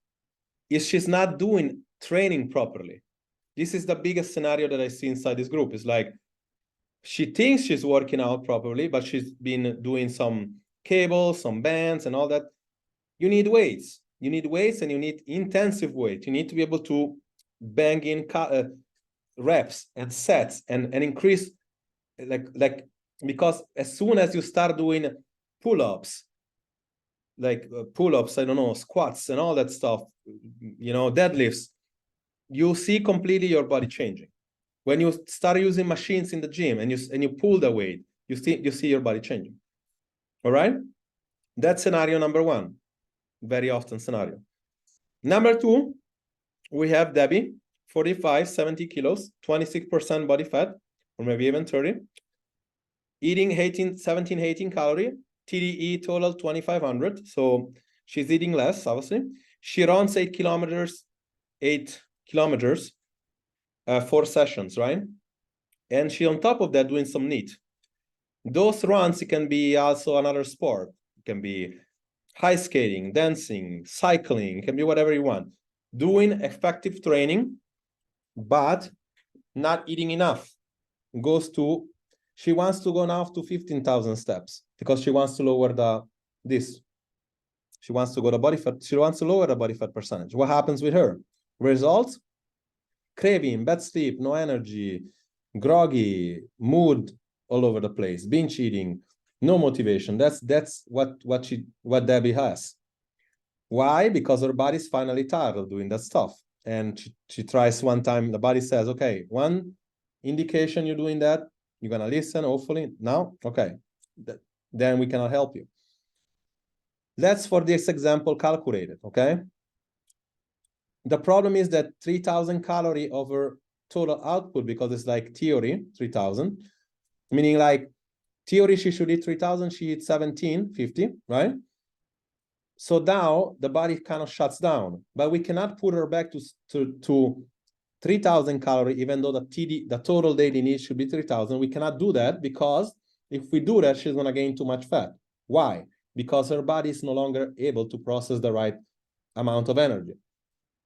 is she's not doing training properly. This is the biggest scenario that I see inside this group. It's like, she thinks she's working out properly, but she's been doing some cables, some bands and all that. You need weights. you need weights and you need intensive weight. You need to be able to bang in reps and sets and increase like because as soon as you start doing pull-ups, like pull-ups, I don't know, squats and all that stuff, you know, deadlifts, you see completely your body changing. When you start using machines in the gym and you pull the weight, you see your body changing. All right? That's scenario number one, very often scenario. Number two, we have Debbie, 45, 70 kilos, 26% body fat, or maybe even 30. Eating 18 calorie, TDE total 2,500. So she's eating less, obviously. She runs 8 kilometers, 4 sessions, right? And she on top of that doing some NEAT. Those runs, it can be also another sport. It can be high skating, dancing, cycling, it can be whatever you want. Doing effective training, but not eating enough. She wants to go now to 15,000 steps because she wants to lower this. She wants to go to body fat. She wants to lower the body fat percentage. What happens with her? Results: craving, bad sleep, no energy, groggy, mood all over the place, binge eating, no motivation. That's what Debbie has. Why? Because her body's finally tired of doing that stuff. And she tries one time, the body says, okay, one indication you're doing that, you're gonna listen, hopefully. Now, okay, then we cannot help you. Let's, for this example, calculate it, okay? The problem is that 3,000 calorie over total output, because it's like theory, 3,000, meaning like theory, she should eat 3,000, she eats 1,750, right? So now the body kind of shuts down, but we cannot put her back to 3,000 calorie, even though the total daily need should be 3,000. We cannot do that because if we do that, she's going to gain too much fat. Why? Because her body is no longer able to process the right amount of energy.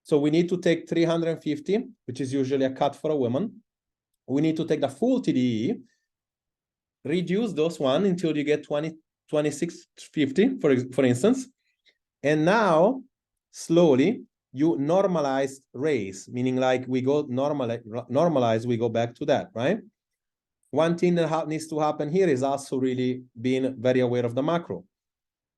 So we need to take 350, which is usually a cut for a woman. We need to take the full TDE, reduce those one until you get 2650, for instance. And now, slowly, you normalize raise, meaning like we go normalize, we go back to that, right? One thing that needs to happen here is also really being very aware of the macro.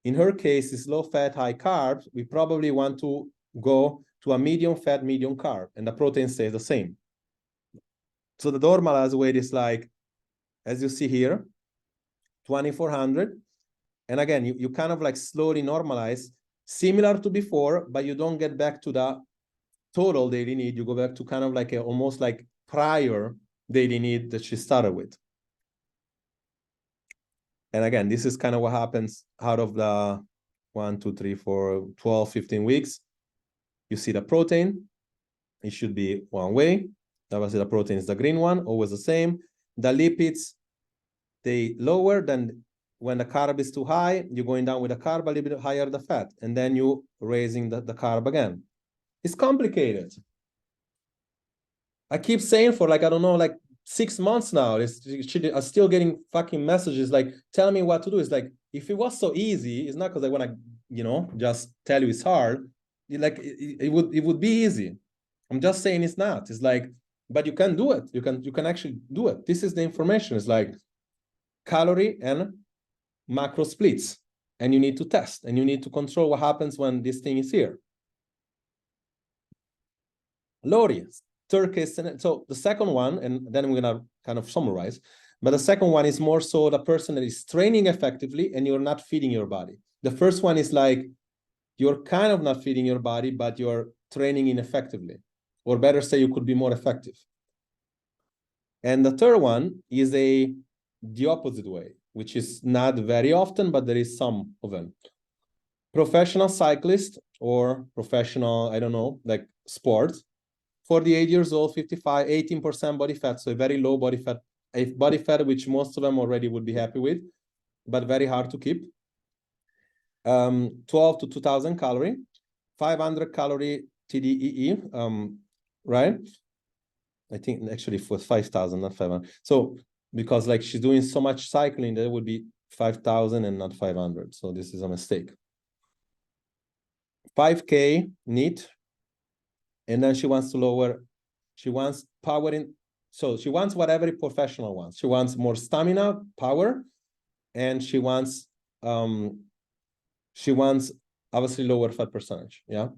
In her case, it's low fat, high carbs. We probably want to go to a medium fat, medium carb, and the protein stays the same. So the normalized weight is like, as you see here, 2,400. And again, you kind of like slowly normalize, similar to before, but you don't get back to the total daily need. You go back to kind of like almost like prior daily need that she started with. And again, this is kind of what happens out of the 1, 2, 3, 4, 12, 15 weeks. You see the protein, it should be one way. Obviously, the protein is the green one, always the same. The lipids, they lower than when the carb is too high, you're going down with the carb, a little bit higher the fat, and then you raising the carb again. It's complicated. I keep saying for like, I don't know, like 6 months now, I'm still getting fucking messages like, tell me what to do. It's like, if it was so easy, it's not because I want to, you know, just tell you it's hard. It would be easy. I'm just saying it's not. It's like, but you can do it. You can actually do it. This is the information. It's like calorie and macro splits, and you need to test and you need to control what happens when this thing is here. Lori, Turkish. So the second one, and then we're gonna kind of summarize, but the second one is more so the person that is training effectively and you're not feeding your body. The first one is like you're kind of not feeding your body, but you're training ineffectively, or better say you could be more effective. And the third one is the opposite way, which is not very often, but there is some of them. Professional cyclist or professional, I don't know, like sports, 48 years old, 55, 18% body fat, so a very low body fat, a body fat which most of them already would be happy with, but very hard to keep. 12 to 2,000 calorie, 500 calorie TDEE, right? I think actually for 5,000, not 500. So because like she's doing so much cycling, that would be 5,000 and not 500. So this is a mistake. 5K NEAT, and then she wants to lower, she wants power in, so she wants what every professional wants. She wants more stamina, power, and she wants obviously lower fat percentage. Yeah.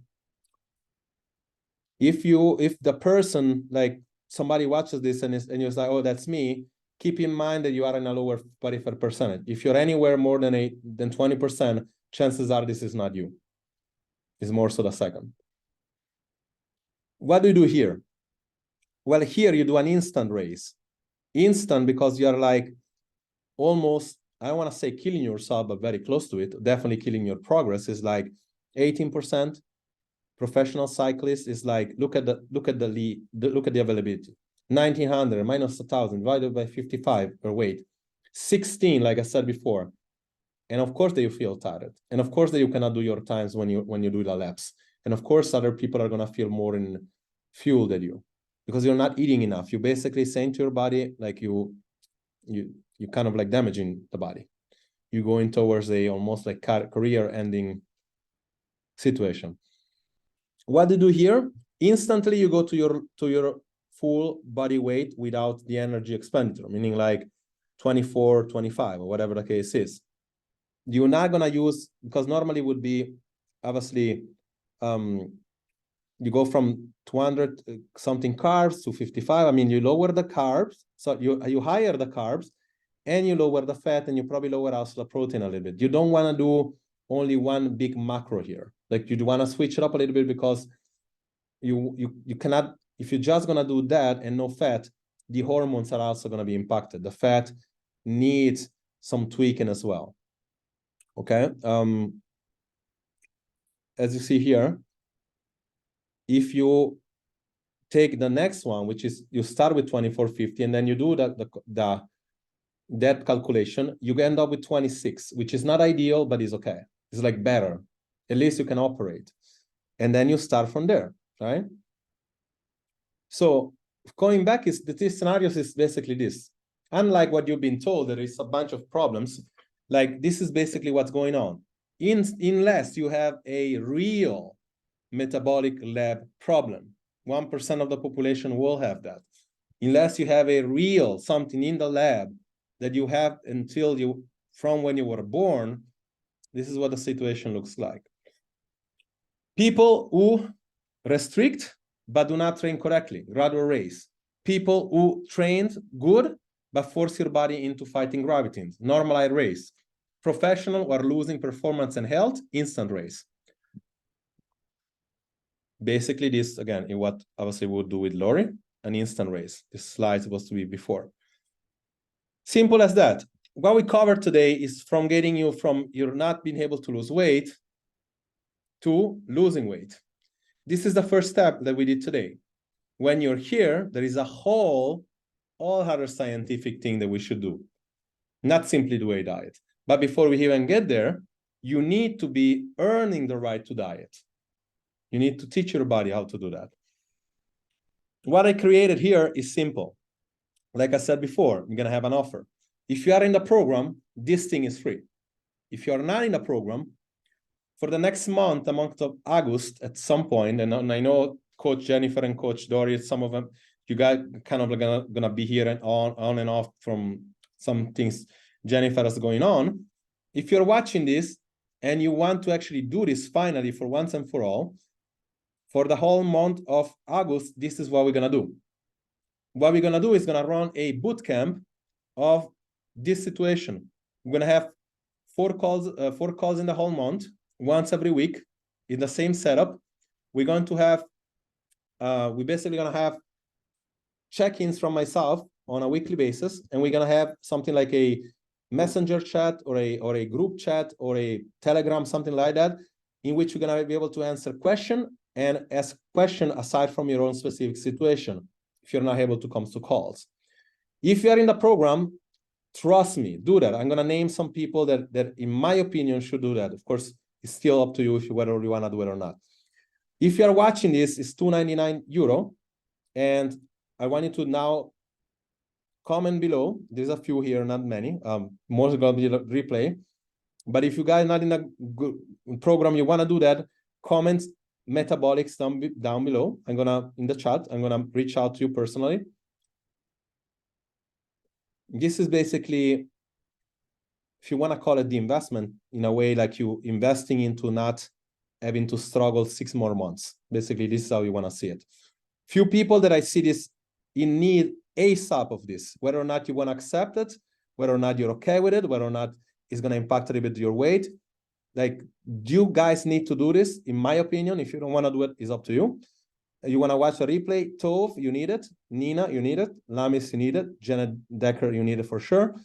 If the person, like somebody watches this and you're like, oh, that's me, keep in mind that you are in a lower body fat percentage. If you're anywhere more than 20%, chances are this is not you. It's more so the second. What do you do here? Well, here you do an instant race. Instant because you're like almost, I don't want to say killing yourself, but very close to it. Definitely killing your progress is like 18%. Professional cyclist is like, look at the availability. 1900 minus 1000 divided by 55 per weight. 16, like I said before. And of course that you feel tired. And of course that you cannot do your times when you do the laps. And of course other people are gonna feel more in fuel than you because you're not eating enough. You're basically saying to your body, like you kind of like damaging the body. You're going towards a almost like career ending situation. What do you do here? Instantly you go to your full body weight without the energy expenditure, meaning like 24, 25, or whatever the case is. You're not gonna use, because normally would be obviously you go from 200 something carbs to 55. I mean, you lower the carbs, so you higher the carbs and you lower the fat, and you probably lower also the protein a little bit. You don't want to do only one big macro here. Like you want to switch it up a little bit because you cannot, if you're just going to do that and no fat, the hormones are also going to be impacted. The fat needs some tweaking as well. Okay. As you see here, if you take the next one, which is you start with 2450 and then you do that calculation, you end up with 26, which is not ideal, but is okay. It's like better. At least you can operate. And then you start from there, right? So going back, this scenario is basically this. Unlike what you've been told, there is a bunch of problems. Like this is basically what's going on. Unless you have a real metabolic lab problem, 1% of the population will have that. Unless you have a real something in the lab that you have from when you were born, this is what the situation looks like. People who restrict but do not train correctly, rather race. People who trained good but force your body into fighting gravity, normalized race. Professional who are losing performance and health, instant race. Basically this, again, is what obviously we would do with Lori, an instant race. This slide is supposed to be before. Simple as that. What we covered today is from getting you from you're not being able to lose weight to losing weight. This is the first step that we did today. When you're here, there is a all other scientific thing that we should do. Not simply do a diet. But before we even get there, you need to be earning the right to diet. You need to teach your body how to do that. What I created here is simple. Like I said before, I'm going to have an offer. If you are in the program, this thing is free. If you are not in the program, for the next month, the month of August, at some point, and I know Coach Jennifer and Coach Dory, some of them, you guys kind of gonna be here and on and off from some things Jennifer is going on. If you're watching this and you want to actually do this finally for once and for all, for the whole month of August, this is what we're gonna do. What we're gonna do is gonna run a boot camp of this situation. We're gonna have 4 calls in the whole month, once every week, in the same setup. We're going to have, we're basically gonna have check-ins from myself on a weekly basis, and we're gonna have something like a messenger chat or a group chat or a Telegram, something like that, in which you're gonna be able to answer question and ask question aside from your own specific situation, if you're not able to come to calls. If you're in the program, trust me, do that. I'm gonna name some people that in my opinion should do that. Of course, it's still up to you whether you wanna do it or not. If you're watching this, it's €299, and I want you to now comment below. There's a few here, not many. Most are gonna be replay. But if you guys not in a good program, you wanna do that, comment metabolics down below. I'm gonna, in the chat, I'm gonna reach out to you personally. This is basically, if you want to call it the investment, in a way, like you investing into not having to struggle 6 more months. Basically, this is how you want to see it. Few people that I see this in need ASAP of this, whether or not you want to accept it, whether or not you're okay with it, whether or not it's going to impact a little bit your weight. Like, you guys need to do this, in my opinion. If you don't want to do it, it's up to you. You want to watch a replay, Tove, you need it. Nina, you need it. Lamis, you need it. Janet Decker, you need it for sure.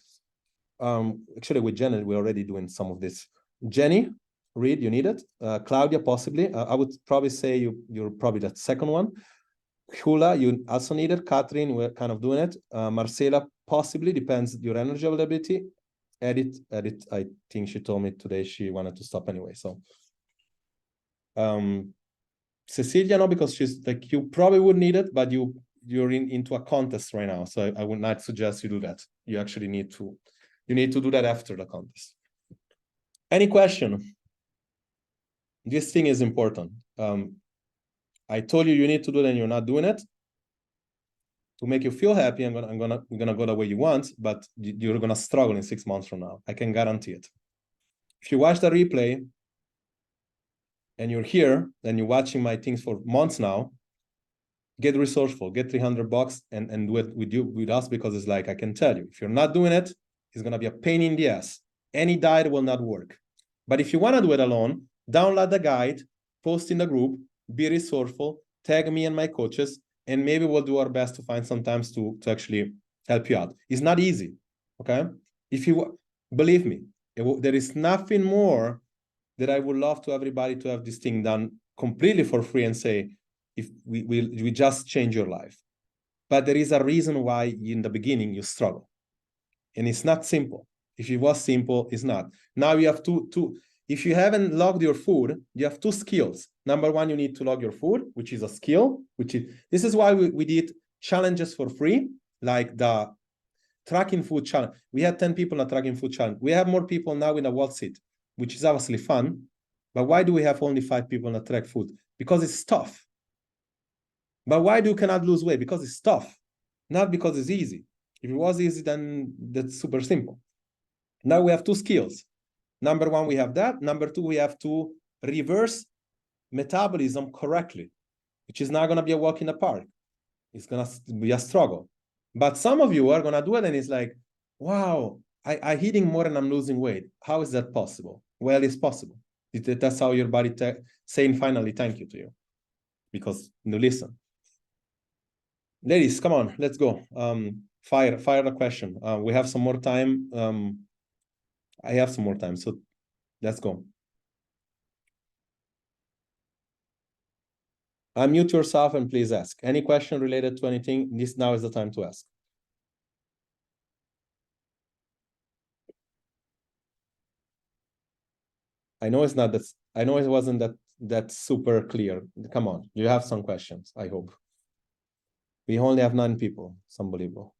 Actually, with Janet, we're already doing some of this. Jenny, Reed, you need it. Claudia, possibly. I would probably say you're probably the second one. Hula, you also need it. Catherine, we're kind of doing it. Marcela, possibly, depends your energy availability. Edith, I think she told me today she wanted to stop anyway. So, Cecilia, no, because she's like, you probably would need it, but you're into a contest right now. So I would not suggest you do that. You actually need to, do that after the contest. Any question? This thing is important. I told you need to do it and you're not doing it. To make you feel happy, I'm gonna go the way you want, but you're gonna struggle in 6 months from now. I can guarantee it. If you watch the replay and you're here and you're watching my things for months now, get resourceful, get $300 and do it with us, because it's like, I can tell you, if you're not doing it, it's gonna be a pain in the ass. Any diet will not work. But if you wanna do it alone, download the guide, post in the group, be resourceful, tag me and my coaches, and maybe we'll do our best to find some times to actually help you out. It's not easy, okay? If you, believe me, there is nothing more that I would love to everybody to have this thing done completely for free and say, if we just change your life. But there is a reason why in the beginning you struggle. And it's not simple. If it was simple, it's not. Now you have if you haven't logged your food, you have 2 skills. Number one, you need to log your food, which is a skill, this is why we did challenges for free, like the tracking food challenge. We had 10 people in a tracking food challenge. We have more people now in a Wall Seat, which is obviously fun. But why do we have only 5 people in a track food? Because it's tough. But why do you cannot lose weight? Because it's tough, not because it's easy. If it was easy, then that's super simple. Now we have 2 skills. Number one, we have that. Number 2, we have to reverse metabolism correctly, which is not going to be a walk in the park. It's going to be a struggle. But some of you are going to do it, and it's like, wow, I'm eating more and I'm losing weight. How is that possible? Well, it's possible. That's how your body saying finally thank you to you, because you listen. Ladies, come on, let's go. Fire the question. We have some more time. I have some more time, so let's go. Unmute yourself and please ask. Any question related to anything, this now is the time to ask. I know it's not that, I know it wasn't that super clear. Come on, you have some questions, I hope. We only have 9 people. It's unbelievable.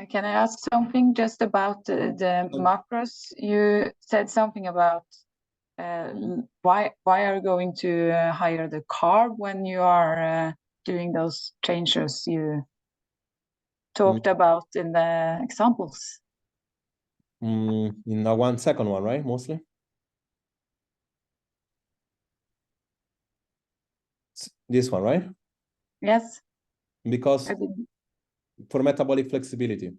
Can I ask something just about the macros? You said something about why are you going to higher the carb when you are doing those changes you talked about in the examples? In the second one, right? Mostly. This one, right? Yes. Because for metabolic flexibility,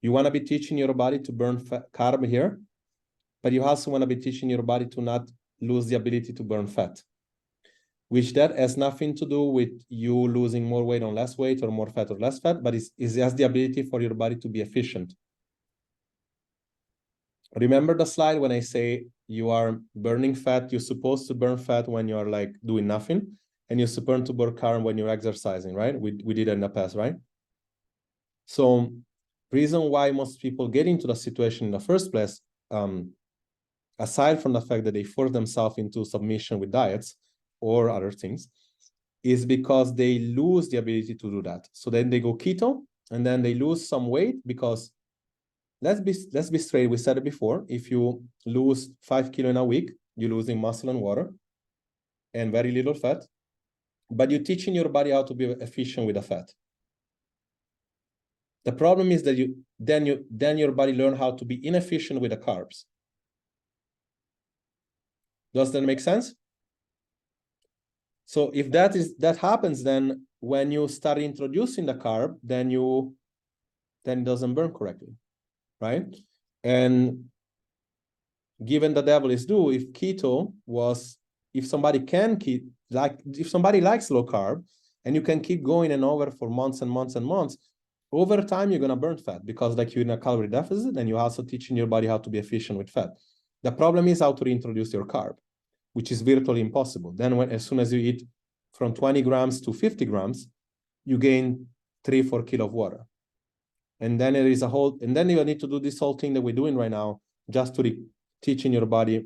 you want to be teaching your body to burn carb here, but you also want to be teaching your body to not lose the ability to burn fat, which that has nothing to do with you losing more weight on less weight or more fat or less fat, but it has the ability for your body to be efficient. Remember the slide when I say you are burning fat, you're supposed to burn fat when you are like doing nothing, and you're supposed to burn carb when you're exercising, right? We did it in the past, right? So reason why most people get into the situation in the first place, aside from the fact that they force themselves into submission with diets or other things, is because they lose the ability to do that. So then they go keto, and then they lose some weight because let's be straight. We said it before. If you lose 5 kilos in a week, you're losing muscle and water and very little fat, but you're teaching your body how to be efficient with the fat. The problem is that then your body learn how to be inefficient with the carbs. Does that make sense? So if that happens, then when you start introducing the carb, then it doesn't burn correctly, right? And given the devil is due, if somebody likes low carb and you can keep going and over for months and months and months, over time you're gonna burn fat because like you're in a calorie deficit and you're also teaching your body how to be efficient with fat. The problem is how to reintroduce your carb, which is virtually impossible. Then as soon as you eat from 20 grams to 50 grams, you gain 3-4 kilos of water. And then then you need to do this whole thing that we're doing right now, just to teaching your body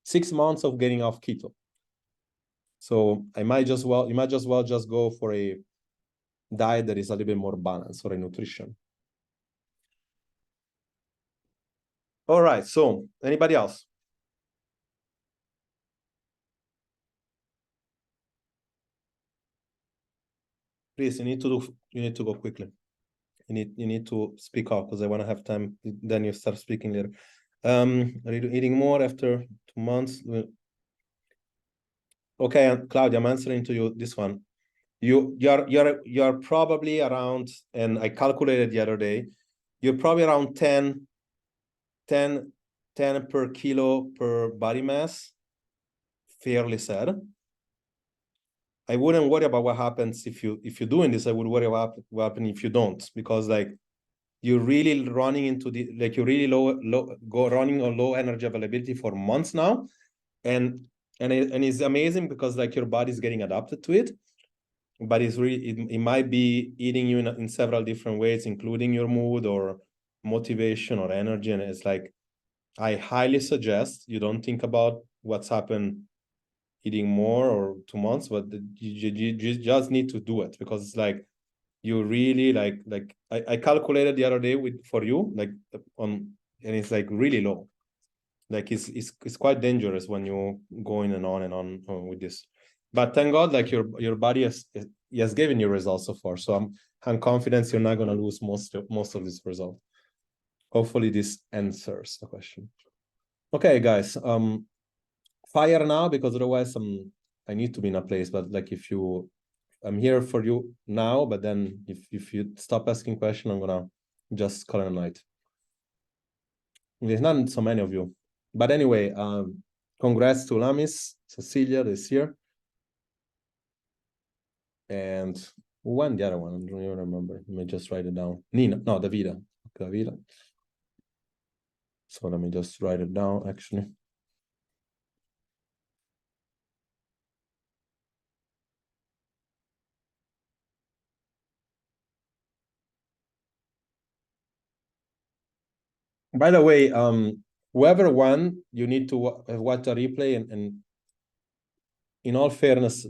6 months of getting off keto. So you might just well just go for a diet that is a little bit more balanced or a nutrition. All right, so anybody else? Please, you need to go quickly. You need to speak up because I want to have time. Then you start speaking later. Are you eating more after 2 months? Okay, Claudia, I'm answering to you this one. You're probably around, and I calculated the other day, you're probably around 10 per kilo per body mass. Fairly sad. I wouldn't worry about what happens if you're doing this. I would worry about what happens if you don't, because like you're really running into you're really running on low energy availability for months now, and it's amazing because like your body's getting adapted to it. But it's really it might be eating you in several different ways, including your mood or motivation or energy. And it's like I highly suggest you don't think about what's happened eating more or 2 months, but you just need to do it, because it's like you really like I calculated the other day for you and it's like really low. Like it's quite dangerous when you're going on with this. But thank God, like your body has given you results so far. So I'm confident you're not gonna lose most of this result. Hopefully this answers the question. Okay, guys. Fire now, because otherwise I need to be in a place. But like I'm here for you now. But then if you stop asking questions, I'm gonna just call it a night. There's not so many of you. But anyway, congrats to Lamis, Cecilia this year. And who won the other one? I don't even remember. Let me just write it down. Nina, no, Davida. So let me just write it down, actually. By the way, whoever won, you need to watch the replay and in all fairness,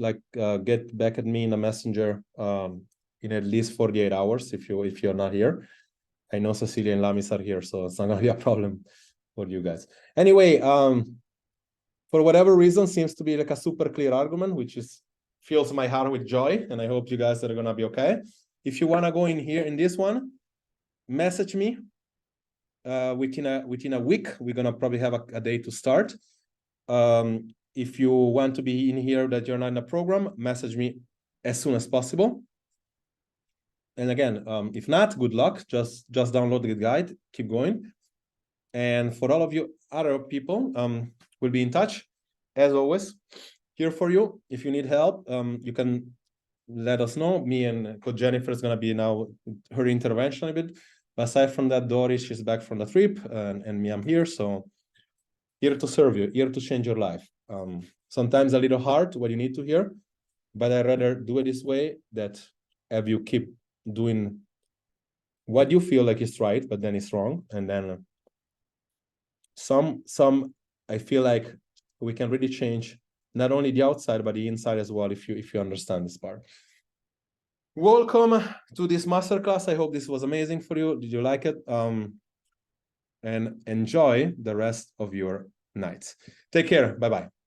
get back at me in a messenger in at least 48 hours if you're not here. I know Cecilia and Lamis are here, so it's not gonna be a problem for you guys. Anyway, for whatever reason, seems to be like a super clear argument, which fills my heart with joy, and I hope you guys are gonna be okay. If you wanna go in here in this one, message me. Within a week, we're gonna probably have a day to start. If you want to be in here that you're not in the program, message me as soon as possible. And again, if not, good luck. Just download the guide, keep going. And for all of you other people, we'll be in touch. As always, here for you. If you need help, you can let us know. Me and Coach Jennifer is gonna be now her intervention a bit. But aside from that, Doris, she's back from the trip, and me, I'm here. So here to serve you, here to change your life. Sometimes a little hard what you need to hear, but I'd rather do it this way than have you keep doing what you feel like is right, but then it's wrong. And then some I feel like we can really change not only the outside, but the inside as well, if you understand this part. Welcome to this masterclass. I hope this was amazing for you. Did you like it? and enjoy the rest of your night. Take care. Bye-bye.